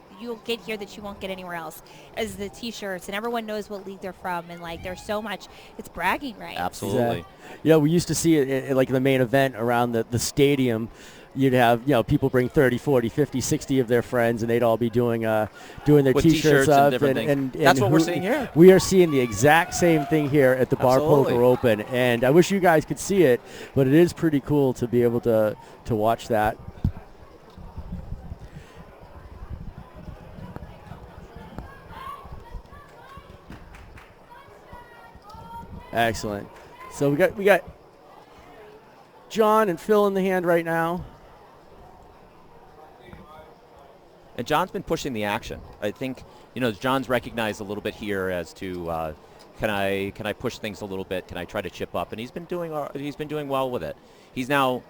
get here that you won't get anywhere else, is the T-shirts, and everyone knows what league they're from, and like there's so much, it's bragging rights. Absolutely. Yeah, we used to see it in like the main event around the stadium. You'd have, people bring 30, 40, 50, 60 of their friends, and they'd all be doing their With T-shirts T-shirts and up. different things. And That's what we're seeing here. We are seeing the exact same thing here at the Bar Absolutely. Poker Open, and I wish you guys could see it, but it is pretty cool to be able to watch that. Excellent. So we got John and Phil in the hand right now. And John's been pushing the action. I think, John's recognized a little bit here as to can I push things a little bit? Can I try to chip up? And he's been doing well with it. He's now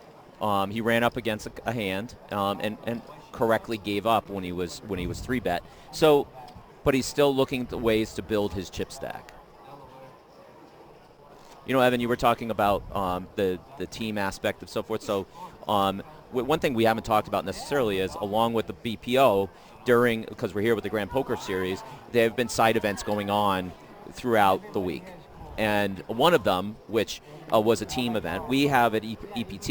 he ran up against a hand and correctly gave up when he was 3-bet. So, but he's still looking at ways to build his chip stack. Evan, you were talking about the team aspect and so forth. So one thing we haven't talked about necessarily is, along with the BPO, because we're here with the Grand Poker Series, there have been side events going on throughout the week. And one of them, which was a team event, we have at EPT,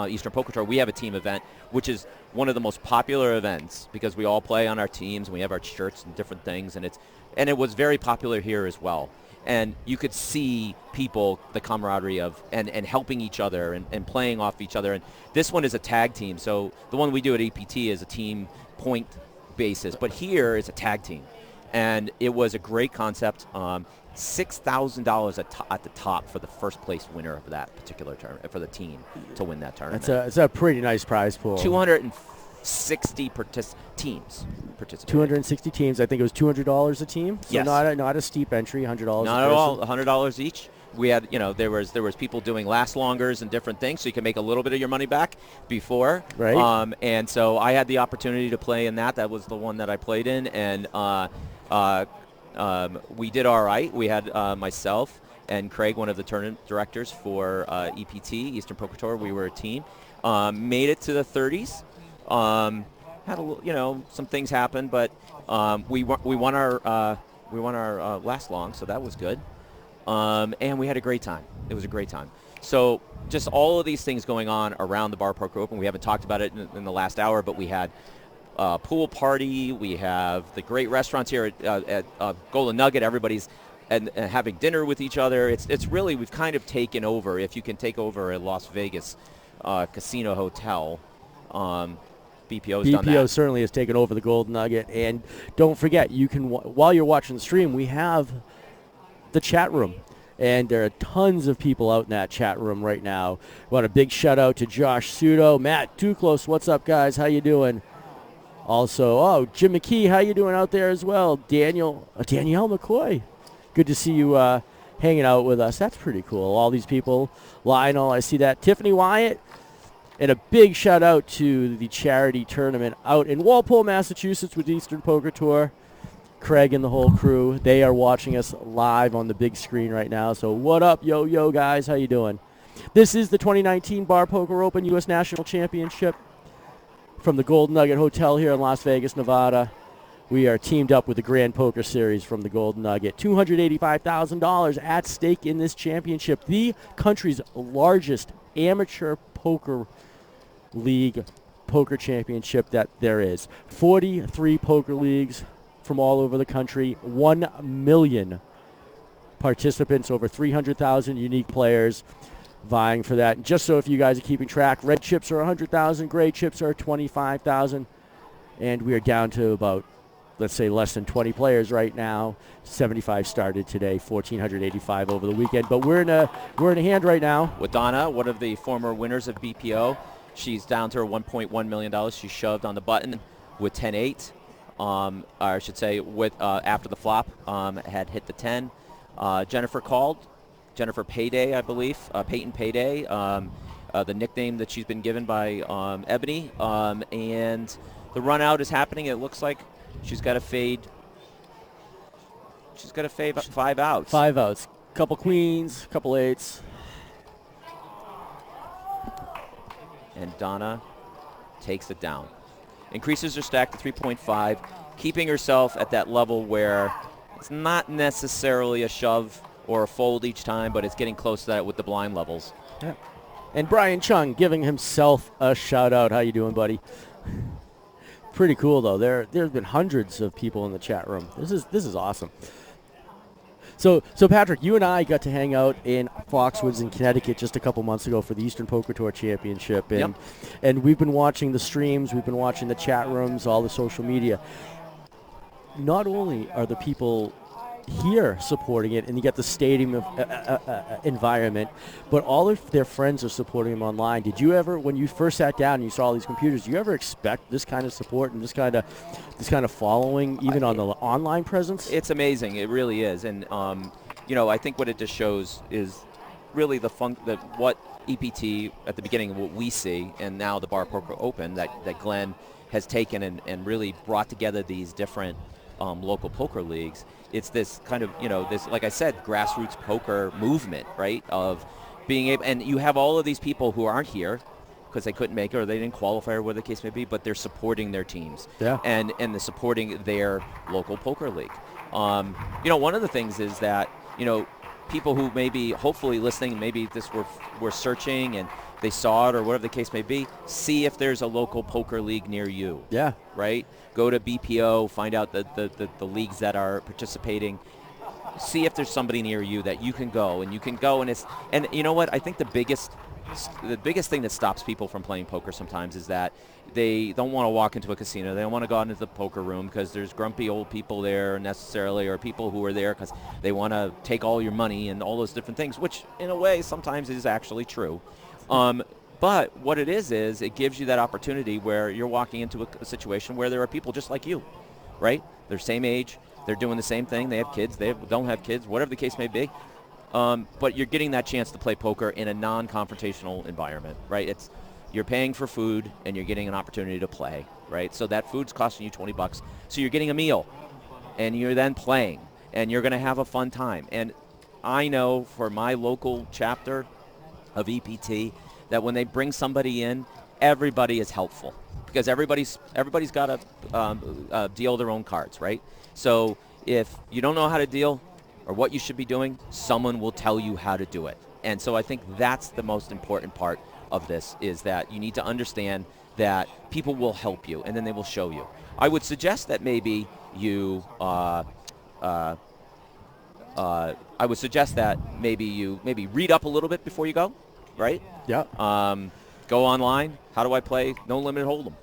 Eastern Poker Tour, we have a team event, which is one of the most popular events because we all play on our teams and we have our shirts and different things. And it was very popular here as well. and you could see people, the camaraderie of and helping each other and playing off each other. And this one is a tag team, so the one we do at EPT is a team point basis, but here it's a tag team, and it was a great concept. $6,000 at the top for the first place winner of that particular tournament, for the team to win that tournament. It's a pretty nice prize pool. 260 teams participated. 260 teams. I think it was $200 a team. So yes. not a steep entry. $100. Not at all. $100 each. We had, there was people doing last longers and different things, so you can make a little bit of your money back before. Right. And so I had the opportunity to play in that. That was the one that I played in, and we did all right. We had myself and Craig, one of the tournament directors for EPT, Eastern Poker Tour. We were a team. Made it to the 30s. Had a little, some things happened, but we won our last long, so that was good. And we had a great time. It was a great time. So just all of these things going on around the Bar Poker Open. We haven't talked about it in the last hour, but we had pool party. We have the great restaurants here at Golden Nugget. Everybody's and having dinner with each other. It's really, we've kind of taken over. If you can take over a Las Vegas casino hotel, BPO's done that. BPO certainly has taken over the Golden Nugget. And don't forget, you can while you're watching the stream, we have the chat room. And there are tons of people out in that chat room right now. We want a big shout out to Josh Sudo, Matt Duclos. What's up, guys? How you doing? Also, Jim McKee, how you doing out there as well? Danielle McCoy. Good to see you hanging out with us. That's pretty cool. All these people. Lionel, I see that. Tiffany Wyatt. And a big shout out to the charity tournament out in Walpole, Massachusetts with Eastern Poker Tour. Craig and the whole crew. They are watching us live on the big screen right now. So what up, yo, guys? How you doing? This is the 2019 Bar Poker Open U.S. National Championship from the Golden Nugget Hotel here in Las Vegas, Nevada. We are teamed up with the Grand Poker Series from the Golden Nugget. $285,000 at stake in this championship, the country's largest amateur poker league poker championship that there is. 43 poker leagues from all over the country, 1 million participants, over 300,000 unique players vying for that. And just so if you guys are keeping track, red chips are 100,000, gray chips are 25,000, and we are down to about, let's say, less than 20 players right now. 75 started today, 1,485 over the weekend. But we're in a hand right now with Donna, one of the former winners of BPO. She's down to her $1.1 million. She shoved on the button with 10-8. Or I should say, with after the flop, had hit the 10. Jennifer called. Jennifer Payday, I believe. Peyton Payday, the nickname that she's been given by Ebony. And the run out is happening. It looks like she's got to fade. She's got to fade 5 outs. 5 outs. Couple queens, couple eights. And Donna takes it down. Increases her stack to 3.5, keeping herself at that level where it's not necessarily a shove or a fold each time, but it's getting close to that with the blind levels. Yeah. And Brian Chung giving himself a shout out. How you doing, buddy? Pretty cool though. There's been hundreds of people in the chat room. This is awesome. So Patrick, you and I got to hang out in Foxwoods in Connecticut just a couple months ago for the Eastern Poker Tour Championship, and we've been watching the streams, we've been watching the chat rooms, all the social media. Not only are the people here supporting it, and you get the stadium environment, but all of their friends are supporting them online. Did you ever, when you first sat down and you saw all these computers, do you ever expect this kind of support and this kind of following, even on the online presence? It's amazing. It really is. And I think what it just shows is really what EPT at the beginning, what we see, and now the Bar Poker Open that Glenn has taken and really brought together these different local poker leagues. It's this kind of, this, like I said, grassroots poker movement, right, of being able, and you have all of these people who aren't here because they couldn't make it or they didn't qualify or whatever the case may be, but they're supporting their teams and they're supporting their local poker league. One of the things is that, people who may be hopefully listening, maybe this were searching and they saw it or whatever the case may be, see if there's a local poker league near you. Yeah. Right? Go to BPO, find out the leagues that are participating. see if there's somebody near you that you can go, and and you know what? I think the biggest thing that stops people from playing poker sometimes is that they don't want to walk into a casino. They don't want to go out into the poker room because there's grumpy old people there necessarily, or people who are there because they want to take all your money and all those different things, which in a way sometimes is actually true. But what it is it gives you that opportunity where you're walking into a situation where there are people just like you, right? They're same age. They're doing the same thing. They have kids. They don't have kids, whatever the case may be. But you're getting that chance to play poker in a non-confrontational environment, right? You're paying for food and you're getting an opportunity to play, right? So that food's costing you $20. So you're getting a meal and you're then playing and you're going to have a fun time. And I know for my local chapter of EPT that when they bring somebody in, everybody is helpful because everybody's got to deal their own cards, right? So if you don't know how to deal or what you should be doing, someone will tell you how to do it. And so I think that's the most important part of this, is that you need to understand that people will help you and then they will show you. I would suggest that maybe you maybe read up a little bit before you go, right? Yeah. Go online. How do I play No Limit Hold'em?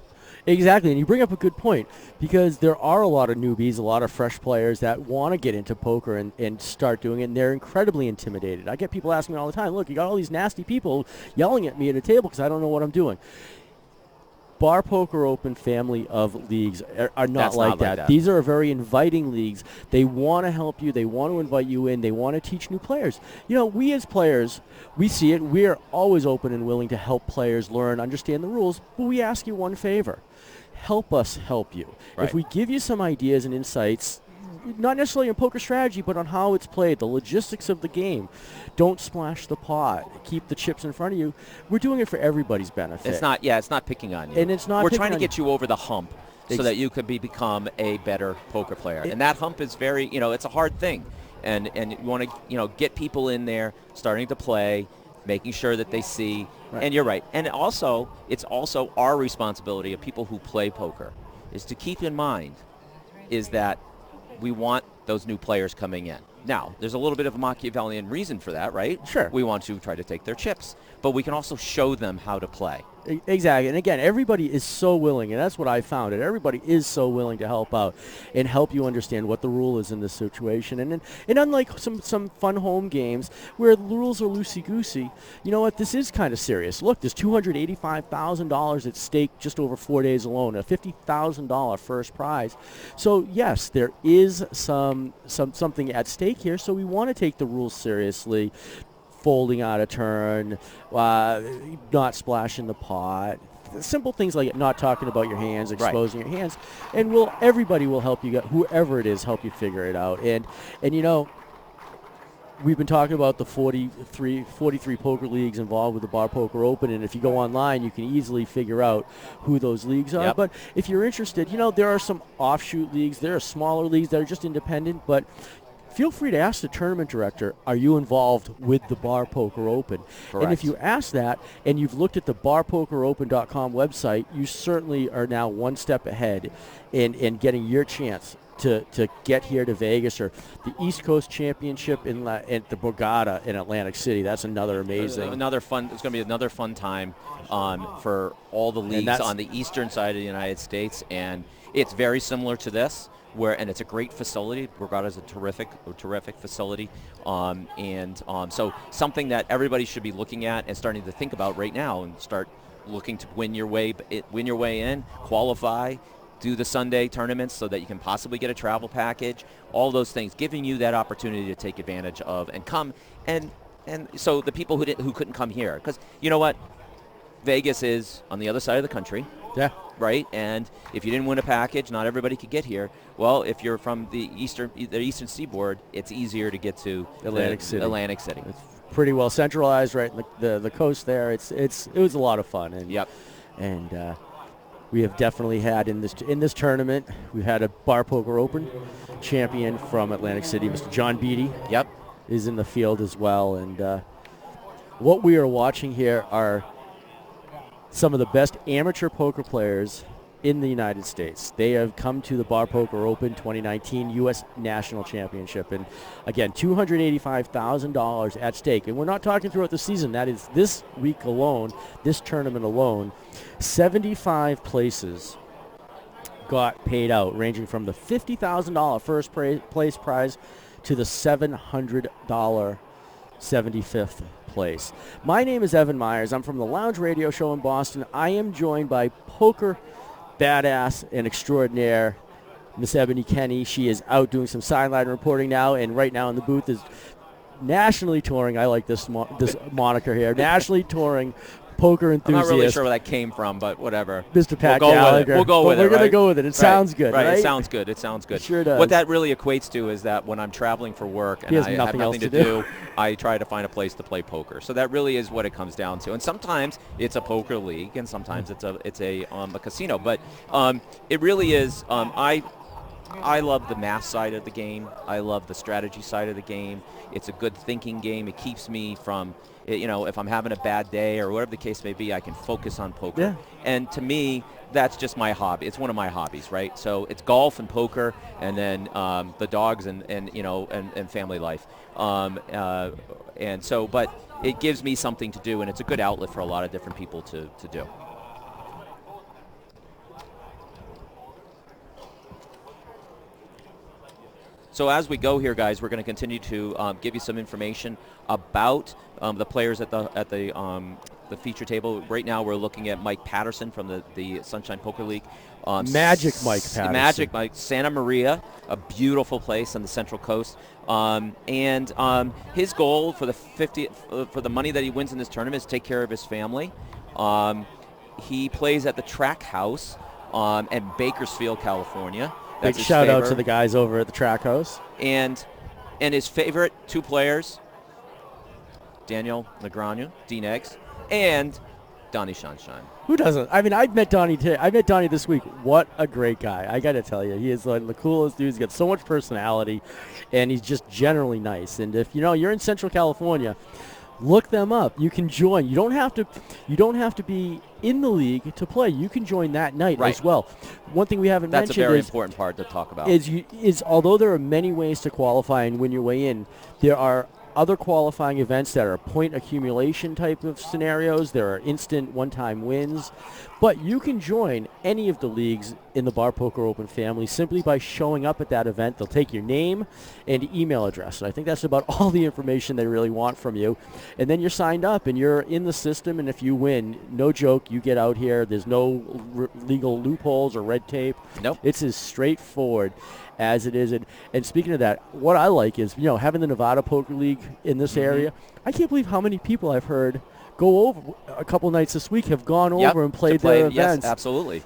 Exactly, and you bring up a good point because there are a lot of newbies, a lot of fresh players that want to get into poker and start doing it, and they're incredibly intimidated. I get people asking me all the time, look, you got all these nasty people yelling at me at a table because I don't know what I'm doing. Bar Poker Open family of leagues are not like that. These are very inviting leagues. They want to help you. They want to invite you in. They want to teach new players. You know, we as players, we see it. We are always open and willing to help players learn, understand the rules, but we ask you one favor. Help us help you. Right. If we give you some ideas and insights, not necessarily on poker strategy, but on how it's played, the logistics of the game. Don't splash the pot. Keep the chips in front of you. We're doing it for everybody's benefit. It's not picking on you. And it's not. We're trying to get you over the hump so that you could become a better poker player. And that hump is very, it's a hard thing. And you want to, get people in there starting to play, making sure that they see. Right. And you're right. And also, it's also our responsibility of people who play poker is to keep in mind is that we want those new players coming in. Now, there's a little bit of a Machiavellian reason for that, right? Sure. We want to try to take their chips, but we can also show them how to play. Exactly. And again, everybody is so willing, and that's what I found. And everybody is so willing to help out and help you understand what the rule is in this situation. And unlike some fun home games where the rules are loosey-goosey, you know what? This is kind of serious. Look, there's $285,000 at stake just over 4 days alone, a $50,000 first prize. So, yes, there is something at stake here, so we want to take the rules seriously. Folding out a turn, not splashing the pot, simple things like not talking about your hands, exposing your hands, and everybody will help you, whoever it is, help you figure it out. And we've been talking about the 43 poker leagues involved with the Bar Poker Open, and if you go online, you can easily figure out who those leagues are. Yep. But if you're interested, there are some offshoot leagues, there are smaller leagues that are just independent, but feel free to ask the tournament director, are you involved with the Bar Poker Open? Correct. And if you ask that and you've looked at the barpokeropen.com website, you certainly are now one step ahead in getting your chance to get here to Vegas, or the East Coast Championship at the Borgata in Atlantic City. That's another amazing. It's going to be another fun time for all the leagues on the eastern side of the United States, and it's very similar to this. And it's a great facility. Borgata is a terrific facility, so something that everybody should be looking at and starting to think about right now, and start looking to win your way in, qualify, do the Sunday tournaments so that you can possibly get a travel package. All those things, giving you that opportunity to take advantage of and come and so the people who couldn't come here, because you know what, Vegas is on the other side of the country. Yeah. Right, and if you didn't win a package, not everybody could get here. Well, if you're from the eastern seaboard, it's easier to get to Atlantic City. It's pretty well centralized, right? The coast there. It was a lot of fun. And yep. And we have definitely had in this tournament, we've had a Bar Poker Open champion from Atlantic City, Mr. John Beatty. Yep. Is in the field as well, and what we are watching here are some of the best amateur poker players in the United States. They have come to the Bar Poker Open 2019 U.S. National Championship. And again, $285,000 at stake. And we're not talking throughout the season. That is this week alone, this tournament alone. 75 places got paid out, ranging from the $50,000 first place prize to the $700 75th place. My name is Evan Myers. I'm from the Lounge Radio Show in Boston. I am joined by poker badass and extraordinaire Miss Ebony Kenny. She is out doing some sideline reporting now, and right now in the booth is nationally touring. I like this moniker here. Nationally touring poker enthusiast. I'm not really sure where that came from, but whatever. Mr. Pat We'll Gallagher. We'll go with it. We're going to right? go with it. It sounds good, right? It sounds good. It sounds good. It sure does. What that really equates to is that when I'm traveling for work and I have nothing to do, I try to find a place to play poker. So that really is what it comes down to. And sometimes it's a poker league, and sometimes it's a casino. But it really is. I love the math side of the game. I love the strategy side of the game. It's a good thinking game. It keeps me from, if I'm having a bad day or whatever the case may be, I can focus on poker. Yeah. And to me, that's just my hobby. It's one of my hobbies, right? So it's golf and poker, and then the dogs and family life. And so, but it gives me something to do, and it's a good outlet for a lot of different people to do. So as we go here, guys, we're going to continue to give you some information about the players at the feature table. Right now, we're looking at Mike Patterson from the Sunshine Poker League. Magic Mike Patterson. Magic Mike. Santa Maria, a beautiful place on the Central Coast. And his goal for the money that he wins in this tournament is to take care of his family. He plays at the Track House in Bakersfield, California. Big shout out to the guys over at the Track House. And his favorite two players, Daniel Negreanu, D-Negs, and Donnie Sunshine. Who doesn't? I mean, I met Donnie today. I met Donnie this week. What a great guy. I got to tell you, he is like the coolest dude. He's got so much personality, and he's just generally nice. And if you're in Central California, look them up. You can join. You don't have to be in the league to play. You can join that night as well. One thing we haven't mentioned is... That's a very important part to talk about. Is although there are many ways to qualify and win your way in, there are other qualifying events that are point accumulation type of scenarios. There are instant one-time wins. But you can join any of the leagues in the Bar Poker Open family simply by showing up at that event. They'll take your name and email address. And I think that's about all the information they really want from you. And then you're signed up and you're in the system. And if you win, no joke, you get out here. There's no legal loopholes or red tape. Nope. It's as straightforward as it is. And speaking of that, what I like is, having the Nevada Poker League in this area. I can't believe how many people I've heard go over a couple nights this week have gone over and played their events. Yes, absolutely.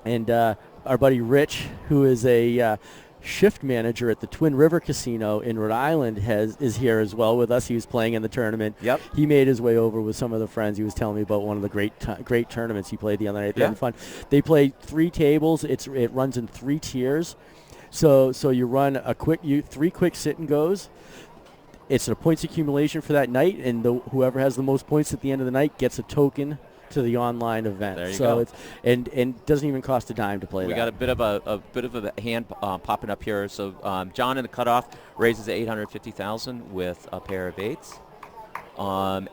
And our buddy Rich, who is a shift manager at the Twin River Casino in Rhode Island, is here as well with us. He was playing in the tournament. Yep. He made his way over with some of the friends. He was telling me about one of the great tournaments he played the other night. They had fun. They played 3 tables. It runs in 3 tiers. So you run three quick sit and goes. It's a points accumulation for that night, and whoever has the most points at the end of the night gets a token to the online event. There you go. It's and doesn't even cost a dime to play. We got a bit of a hand popping up here. So John in the cutoff raises $850,000 with a pair of 8s,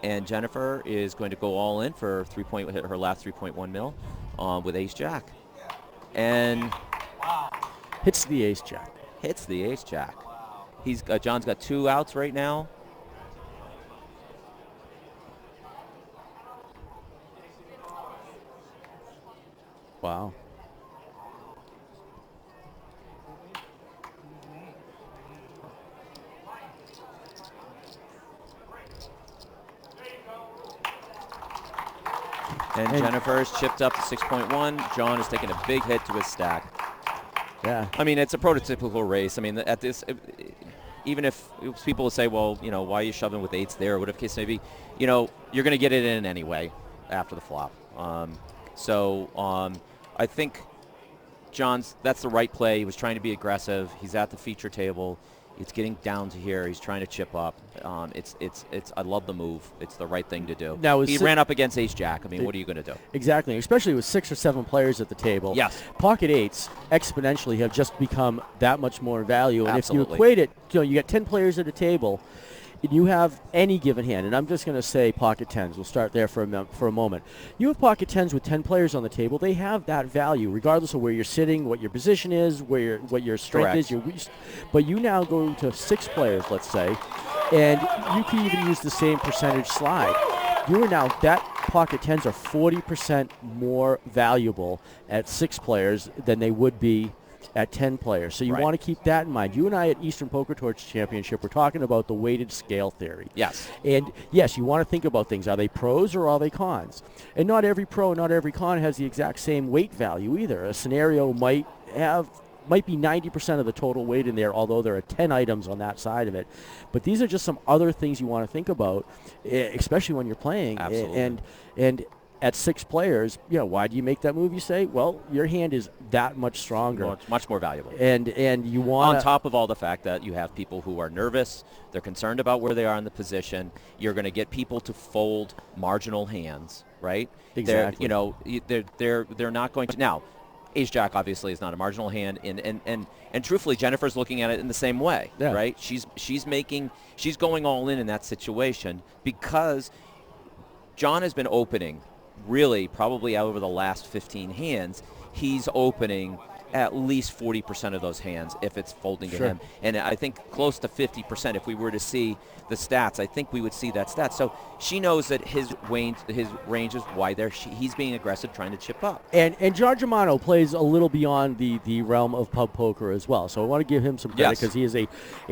and Jennifer is going to go all in for her last 3.1 mil with Ace Jack, and hits the Ace Jack. John's got 2 outs right now. Wow. And Jennifer's chipped up to 6.1. John is taking a big hit to his stack. Yeah. I mean, it's a prototypical race. I mean, at this, even if people will say, well, why are you shoving with 8s there, or whatever the case may be, you're going to get it in anyway after the flop. I think that's the right play. He was trying to be aggressive. He's at the feature table. It's getting down to here. He's trying to chip up. It's. I love the move. It's the right thing to do. Now, he ran up against Ace Jack. I mean, what are you going to do? Exactly, especially with 6 or 7 players at the table. Yes. Pocket eights exponentially have just become that much more value. And Absolutely. if you equate it, you get 10 players at a table, and you have any given hand, and I'm just going to say pocket 10s. We'll start there for a moment. You have pocket 10s with 10 players on the table. They have that value, regardless of where you're sitting, what your position is, what your strength is. But you now go to 6 players, let's say, and you can even use the same percentage slide. You are now, that pocket 10s are 40% more valuable at 6 players than they would be at 10 players. So you want to keep that in mind. You and I at Eastern Poker Torch Championship, we're talking about the weighted scale theory. Yes. And yes, you want to think about things. Are they pros or are they cons? And not every pro, not every con has the exact same weight value either. A scenario might be 90% of the total weight in there, although there are 10 items on that side of it. But these are just some other things you want to think about, especially when you're playing. Absolutely. And at 6 players, why do you make that move? You say, well, your hand is that much stronger. Much more valuable. And you want on top of all the fact that you have people who are nervous, they're concerned about where they are in the position. You're going to get people to fold marginal hands, right? Exactly. They're not going to now. Ace Jack obviously is not a marginal hand, and truthfully, Jennifer's looking at it in the same way, right? She's going all in that situation because John has been opening. Really, probably over the last 15 hands, he's opening at least 40% of those hands if it's folding to him. And I think close to 50%. If we were to see the stats, I think we would see that stat. So she knows that his range is wide there. He's being aggressive, trying to chip up. And John Germano plays a little beyond the realm of pub poker as well. So I want to give him some credit because he is a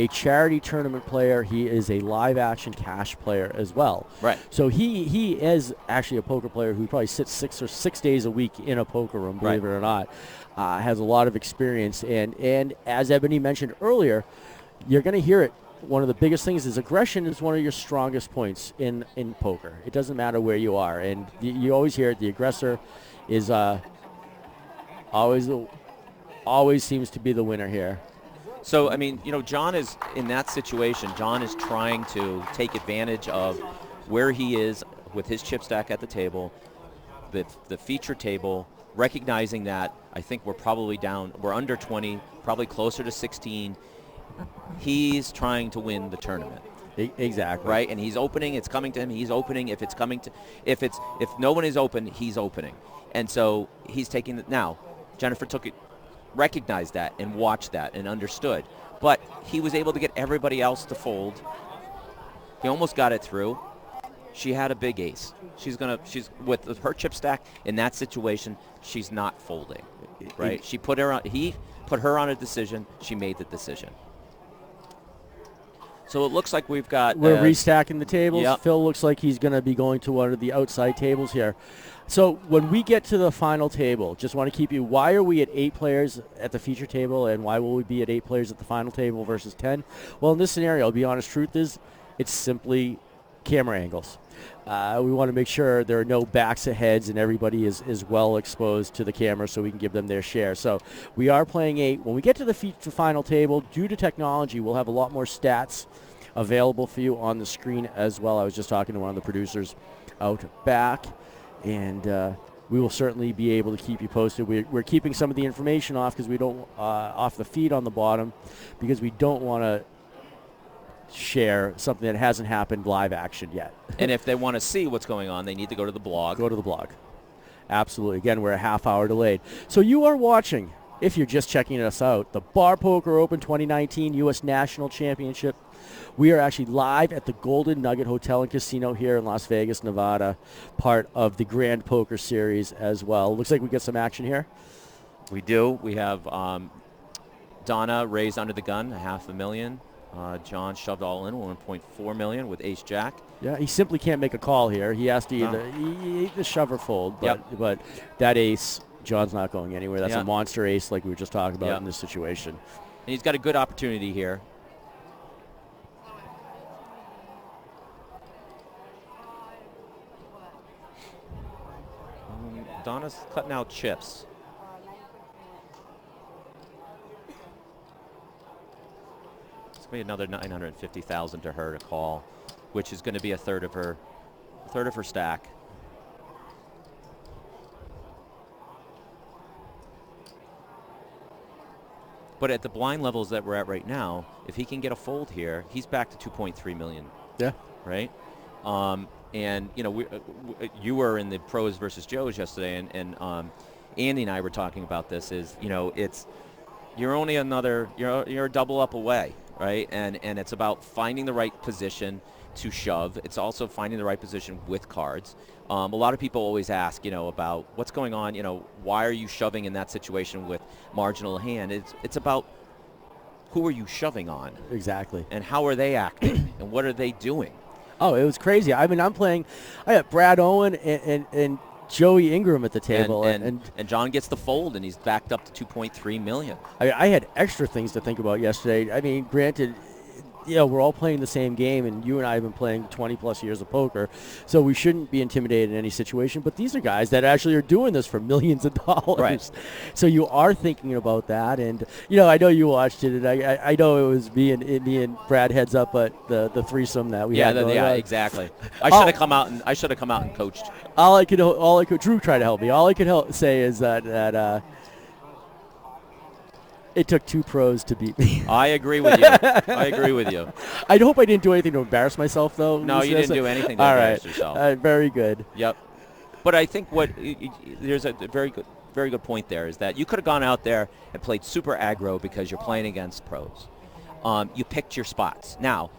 charity tournament player. He is a live action cash player as well. Right. So he is actually a poker player who probably sits 6 days a week in a poker room, believe it or not. Has a lot of experience. And as Ebony mentioned earlier, you're going to hear it. One of the biggest things is aggression is one of your strongest points in poker. It doesn't matter where you are. And you always hear it. The aggressor is always seems to be the winner here. So, I mean, John is in that situation. John is trying to take advantage of where he is with his chip stack at the table, the feature table, recognizing that I think we're under 20, probably closer to 16. He's trying to win the tournament. Exactly. Right? And he's opening, it's coming to him, he's opening. If no one is open, he's opening. And so he's taking it. Now, Jennifer recognized that and watched that and understood. But he was able to get everybody else to fold. He almost got it through. She had a big ace. She's with her chip stack in that situation, she's not folding. Right? He put her on a decision, she made the decision. So it looks like we're restacking the tables. Yep. Phil looks like he's going to be going to one of the outside tables here. So when we get to the final table, just want to keep you, why are we at 8 players at the feature table and why will we be at 8 players at the final table versus 10? Well, in this scenario, I'll be honest, truth is it's simply camera angles. We want to make sure there are no backs of heads and everybody is well exposed to the camera so we can give them their share. So we are playing 8. When we get to the final table, due to technology, we'll have a lot more stats available for you on the screen as well. I was just talking to one of the producers out back, and we will certainly be able to keep you posted. We're keeping some of the information off because we don't off the feed on the bottom because we don't want to share something that hasn't happened live action yet. And if they want to see what's going on, they need to go to the blog. Go to the blog. Absolutely. Again, we're a half hour delayed. So you are watching, if you're just checking us out, the Bar Poker Open 2019 U.S. National Championship. We are actually live at the Golden Nugget Hotel and Casino here in Las Vegas, Nevada, part of the Grand Poker Series as well. Looks like we get some action here. We do. We have Donna raised under the gun, $500,000. John shoved all in, $1.4 million with Ace Jack. Yeah, he simply can't make a call here. He has to either shove or fold. But that ace, John's not going anywhere. That's a monster ace like we were just talking about in this situation. And he's got a good opportunity here. Donna's cutting out chips. maybe another 950,000 to her to call, which is going to be a third of her stack. But at the blind levels that we're at right now, if he can get a fold here, he's back to 2.3 million. Yeah. Right? And, you know, you were in the pros versus Joes yesterday, and Andy and I were talking about this is, you know, you're only you're a double up away, right? And it's about finding the right position to shove. It's also finding the right position with cards. A lot of people always ask, you know, about what's going on, you know, why are you shoving in that situation with marginal hand? It's about who are you shoving on? Exactly. And how are they acting? And what are they doing? Oh, it was crazy. I mean, I got Brad Owen and Joey Ingram at the table. And John gets the fold, and he's backed up to 2.3 million. I had extra things to think about yesterday. I mean, granted, you know, we're all playing the same game, and you and I have been playing 20-plus years of poker, so we shouldn't be intimidated in any situation. But these are guys that actually are doing this for millions of dollars. Right. So you are thinking about that. And, you know, I know you watched it, and I know it was me and Brad heads up at the threesome that we had. Exactly. I should have come out and coached. Drew tried to help me. All I could say is that it took two pros to beat me. I agree with you. I hope I didn't do anything to embarrass myself, though. No, you didn't do anything to embarrass yourself. Very good. Yep. But I think there's a very good point there is that you could have gone out there and played super aggro because you're playing against pros. You picked your spots. Now,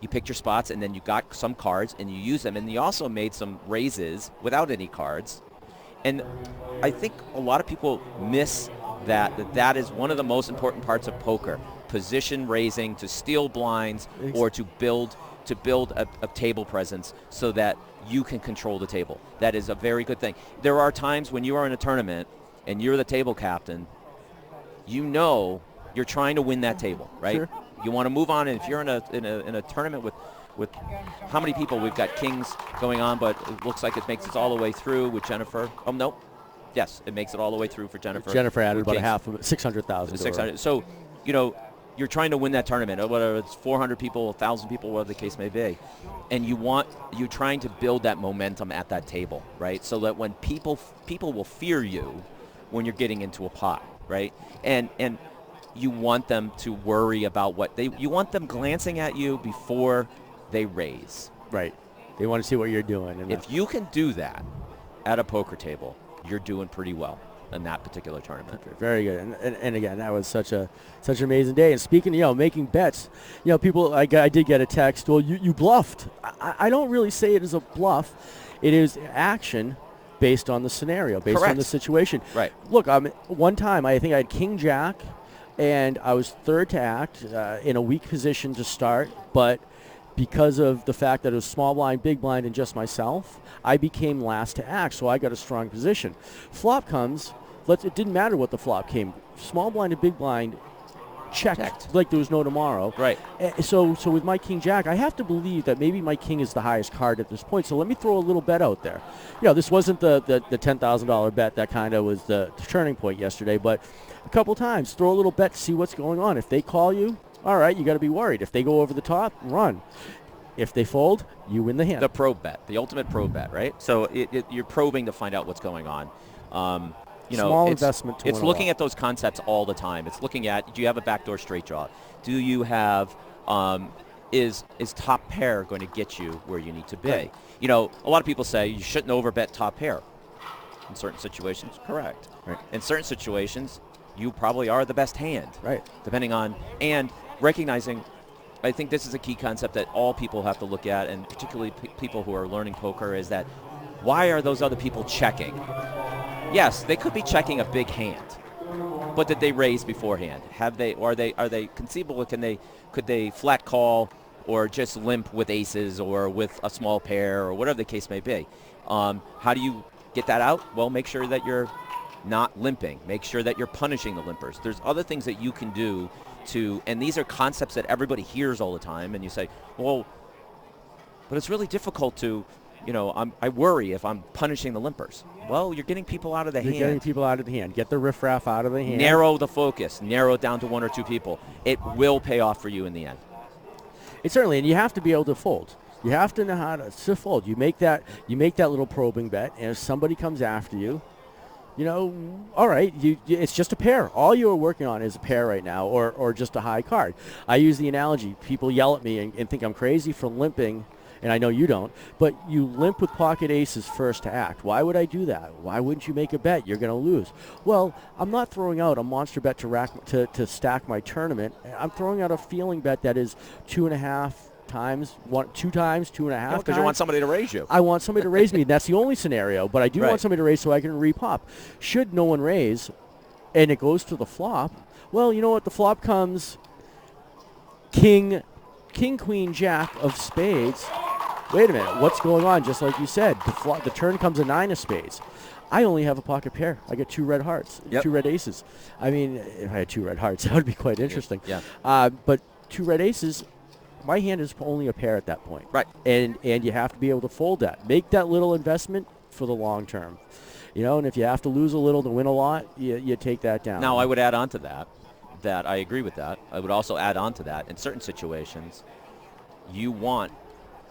you picked your spots, and then you got some cards, and you used them, and you also made some raises without any cards. And I think a lot of people miss that is one of the most important parts of poker: position raising to steal blinds or to build a table presence so that you can control the table. That is a very good thing. There are times when you are in a tournament and you're the table captain, you know you're trying to win that table, right? Sure. You want to move on, and if you're in a tournament with how many people? We've got kings going on, but it looks like it makes it all the way through with Jennifer. Oh, no. Yes, it makes it all the way through for Jennifer. Jennifer added about half of it, 600,000. 600. So, you know, you're trying to win that tournament, whether it's 400 people, 1,000 people, whatever the case may be, and you're trying to build that momentum at that table, right? So that when people will fear you when you're getting into a pot, right? And you want them to worry about you want them glancing at you before they raise. Right. They want to see what you're doing. And if you can do that at a poker table, you're doing pretty well in that particular tournament. Very good. And again, that was such an amazing day. And speaking, you know, making bets, you know, people, I did get a text, well, you bluffed. I don't really say it as a bluff. It is action based on the scenario, based on the situation. Right. Look, one time I think I had King Jack, and I was third to act in a weak position to start, but because of the fact that it was small blind, big blind, and just myself, I became last to act, so I got a strong position. Flop comes, it didn't matter what the flop came. Small blind and big blind checked like there was no tomorrow. Right. So with my King Jack, I have to believe that maybe my King is the highest card at this point, so let me throw a little bet out there. You know, this wasn't the $10,000 bet that kind of was the turning point yesterday, but a couple times, throw a little bet to see what's going on. If they call you, all right, you got to be worried. If they go over the top, run. If they fold, you win the hand. The probe bet, the ultimate probe bet, right? So you're probing to find out what's going on. You know, small investment to it's looking at those concepts all the time. It's looking at, do you have a backdoor straight draw? Do you have is top pair going to get you where you need to be? Right. You know, a lot of people say you shouldn't overbet top pair. In certain situations, correct. Right. In certain situations, you probably are the best hand. Right. Depending on, and recognizing, I think this is a key concept that all people have to look at, and particularly people who are learning poker, is that why are those other people checking? Yes, they could be checking a big hand, but did they raise beforehand? Have they, or are they conceivable? Could they flat call or just limp with aces or with a small pair or whatever the case may be? How do you get that out? Well, make sure that you're not limping. Make sure that you're punishing the limpers. There's other things that you can do to, and these are concepts that everybody hears all the time, and you say, well, but it's really difficult to, you know, I worry if I'm punishing the limpers. Well, you're getting people out of the hand. You're getting people out of the hand. Get the riffraff out of the hand. Narrow the focus. Narrow it down to one or two people. It will pay off for you in the end. It certainly, and you have to be able to fold. You have to know how to fold. You make that little probing bet, and if somebody comes after you, all right, it's just a pair. All you are working on is a pair right now, or just a high card. I use the analogy. People yell at me and think I'm crazy for limping, and I know you don't, but you limp with pocket aces first to act. Why would I do that? Why wouldn't you make a bet? You're going to lose. Well, I'm not throwing out a monster bet to stack my tournament. I'm throwing out a feeling bet that is 2.5 times, 2 times, 2.5 times. Because you want somebody to raise you. I want somebody to raise me. That's the only scenario, but I do want somebody to raise so I can repop. Should no one raise and it goes to the flop, well, you know what? The flop comes king, queen, jack of spades. Wait a minute. What's going on? Just like you said, the turn comes a 9 of spades. I only have a pocket pair. I get 2 red hearts, 2 red aces. I mean, if I had 2 red hearts, that would be quite interesting. Yeah. But 2 red aces, my hand is only a pair at that point. Right. And you have to be able to fold that. Make that little investment for the long term. And if you have to lose a little to win a lot, you take that down. Now, I would add on to that I agree with that. I would also add on to that, in certain situations, you want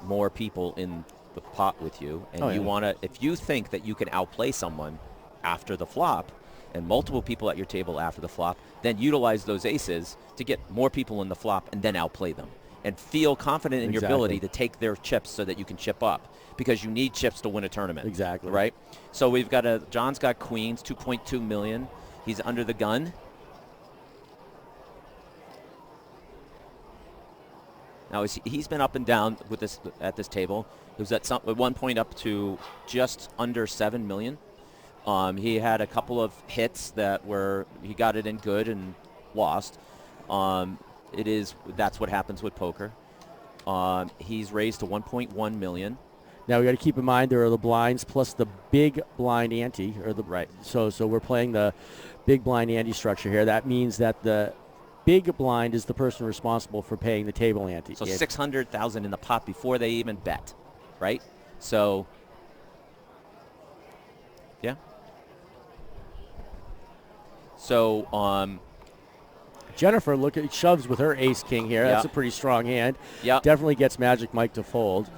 more people in the pot with you, and you want to, if you think that you can outplay someone after the flop, and multiple people at your table after the flop, then utilize those aces to get more people in the flop and then outplay them. And feel confident in your ability to take their chips so that you can chip up, because you need chips to win a tournament. Exactly. Right? So we've got John's got queens, 2.2 million. He's under the gun. Now he's been up and down with this at this table. He was at one point up to just under 7 million. He had a couple of hits he got it in good and lost. That's what happens with poker. He's raised to 1.1 million. Now we got to keep in mind there are the blinds plus the big blind ante, So we're playing the big blind ante structure here. That means that the big blind is the person responsible for paying the table ante. So 600,000 in the pot before they even bet, right? So, yeah. So, Jennifer, shoves with her ace king here. That's a pretty strong hand. Yeah. Definitely gets Magic Mike to fold.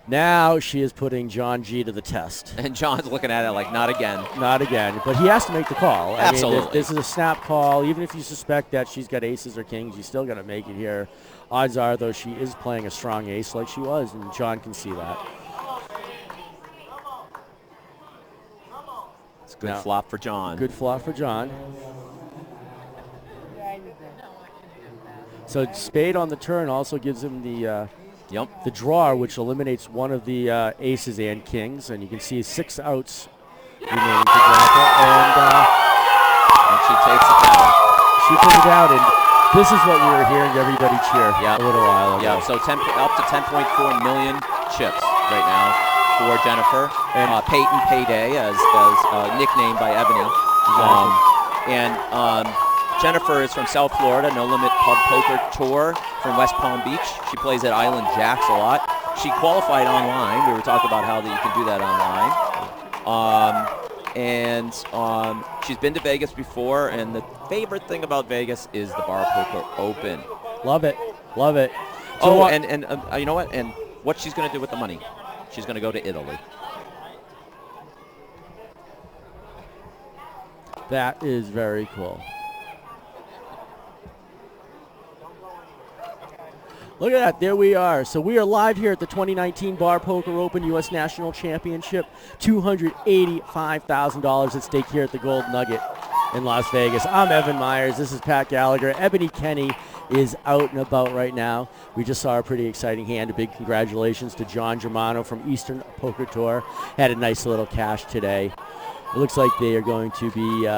Now she is putting John G to the test. And John's looking at it like, not again. Not again. But he has to make the call. Absolutely. I mean, this is a snap call. Even if you suspect that she's got aces or kings, you still got to make it here. Odds are, though, she is playing a strong ace like she was, and John can see that. It's a good flop for John. Good flop for John. So spade on the turn also gives him the draw, which eliminates one of the aces and kings, and you can see 6 outs remaining to Jennifer, and she takes it down. She took it down, and this is what we were hearing everybody cheer a little while ago. Yeah, so up to 10.4 million chips right now for Jennifer. And Peyton Payday, as nicknamed by Ebony. Jennifer is from South Florida, No Limit Pub Poker Tour from West Palm Beach. She plays at Island Jacks a lot. She qualified online. We were talking about how you can do that online. She's been to Vegas before, and the favorite thing about Vegas is the Bar Poker Open. Love it. Love it. So you know what? And what she's going to do with the money? She's going to go to Italy. That is very cool. Look at that. There we are. So we are live here at the 2019 Bar Poker Open U.S. National Championship. $285,000 at stake here at the Gold Nugget in Las Vegas. I'm Evan Myers. This is Pat Gallagher. Ebony Kenny is out and about right now. We just saw a pretty exciting hand. A big congratulations to John Germano from Eastern Poker Tour. Had a nice little cash today. It looks like they are going to be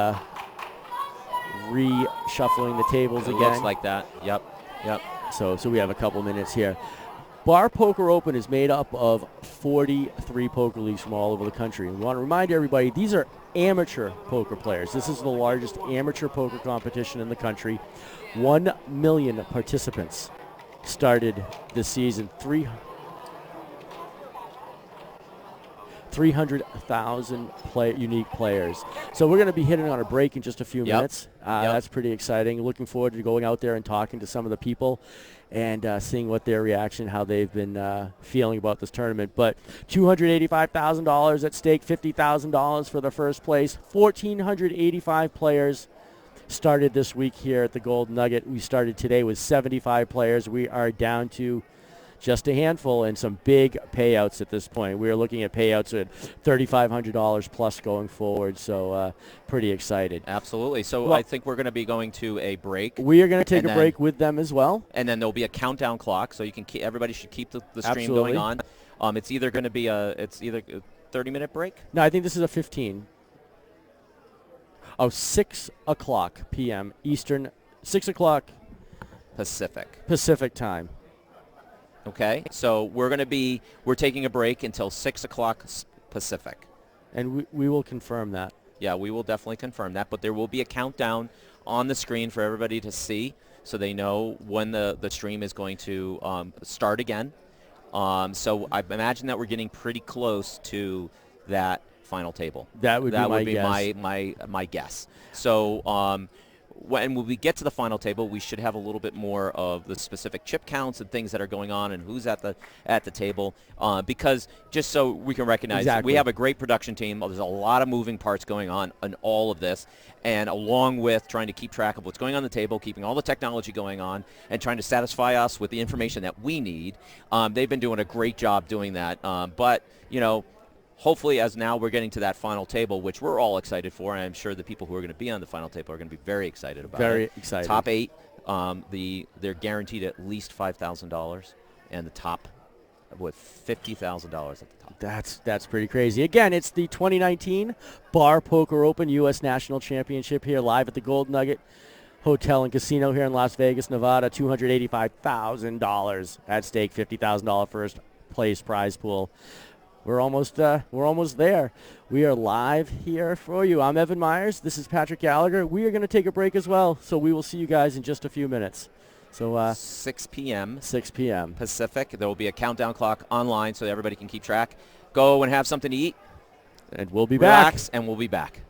reshuffling the tables again. It looks like that. Yep. So we have a couple minutes here. Bar Poker Open is made up of 43 poker leagues from all over the country. And we want to remind everybody, these are amateur poker players. This is the largest amateur poker competition in the country. 1 million participants started this season. 300,000 unique players. So we're going to be hitting on a break in just a few minutes. That's pretty exciting. Looking forward to going out there and talking to some of the people and seeing what their reaction, how they've been feeling about this tournament. But $285,000 at stake, $50,000 for the first place. 1,485 players started this week here at the Gold Nugget. We started today with 75 players. We are down to just a handful and some big payouts at this point. We are looking at payouts at $3,500 plus going forward, so pretty excited. Absolutely. So Well, I think we're going to be going to a break. We are going to take And a then- break with them as well. And then there'll be a countdown clock, so you can everybody should keep the stream Absolutely. going on. It's either going to be a 30-minute break. No, I think this is a 15. Oh, 6 o'clock p.m. Eastern, 6 o'clock Pacific time. Okay, so we're taking a break until 6 o'clock Pacific. And we will confirm that. Yeah, we will definitely confirm that, but there will be a countdown on the screen for everybody to see so they know when the stream is going to start again. So I imagine that we're getting pretty close to that final table. That would be my guess. So when we get to the final table, we should have a little bit more of the specific chip counts and things that are going on and who's at the table, because just so we can recognize Exactly. we have a great production team. There's a lot of moving parts going on in all of this, and along with trying to keep track of what's going on the table, keeping all the technology going on, and trying to satisfy us with the information that we need, they've been doing a great job doing that. But hopefully, as now we're getting to that final table, which we're all excited for, and I'm sure the people who are going to be on the final table are going to be very excited about it. Very excited. Top 8, they're guaranteed at least $5,000, and the top with $50,000 at the top. That's pretty crazy. Again, it's the 2019 Bar Poker Open U.S. National Championship here live at the Gold Nugget Hotel and Casino here in Las Vegas, Nevada. $285,000 at stake, $50,000 first place prize pool. We're almost there. We are live here for you. I'm Evan Myers. This is Patrick Gallagher. We are going to take a break as well, so we will see you guys in just a few minutes. So 6 p.m. 6 p.m. Pacific. There will be a countdown clock online so everybody can keep track. Go and have something to eat. And we'll be Relax, and we'll be back.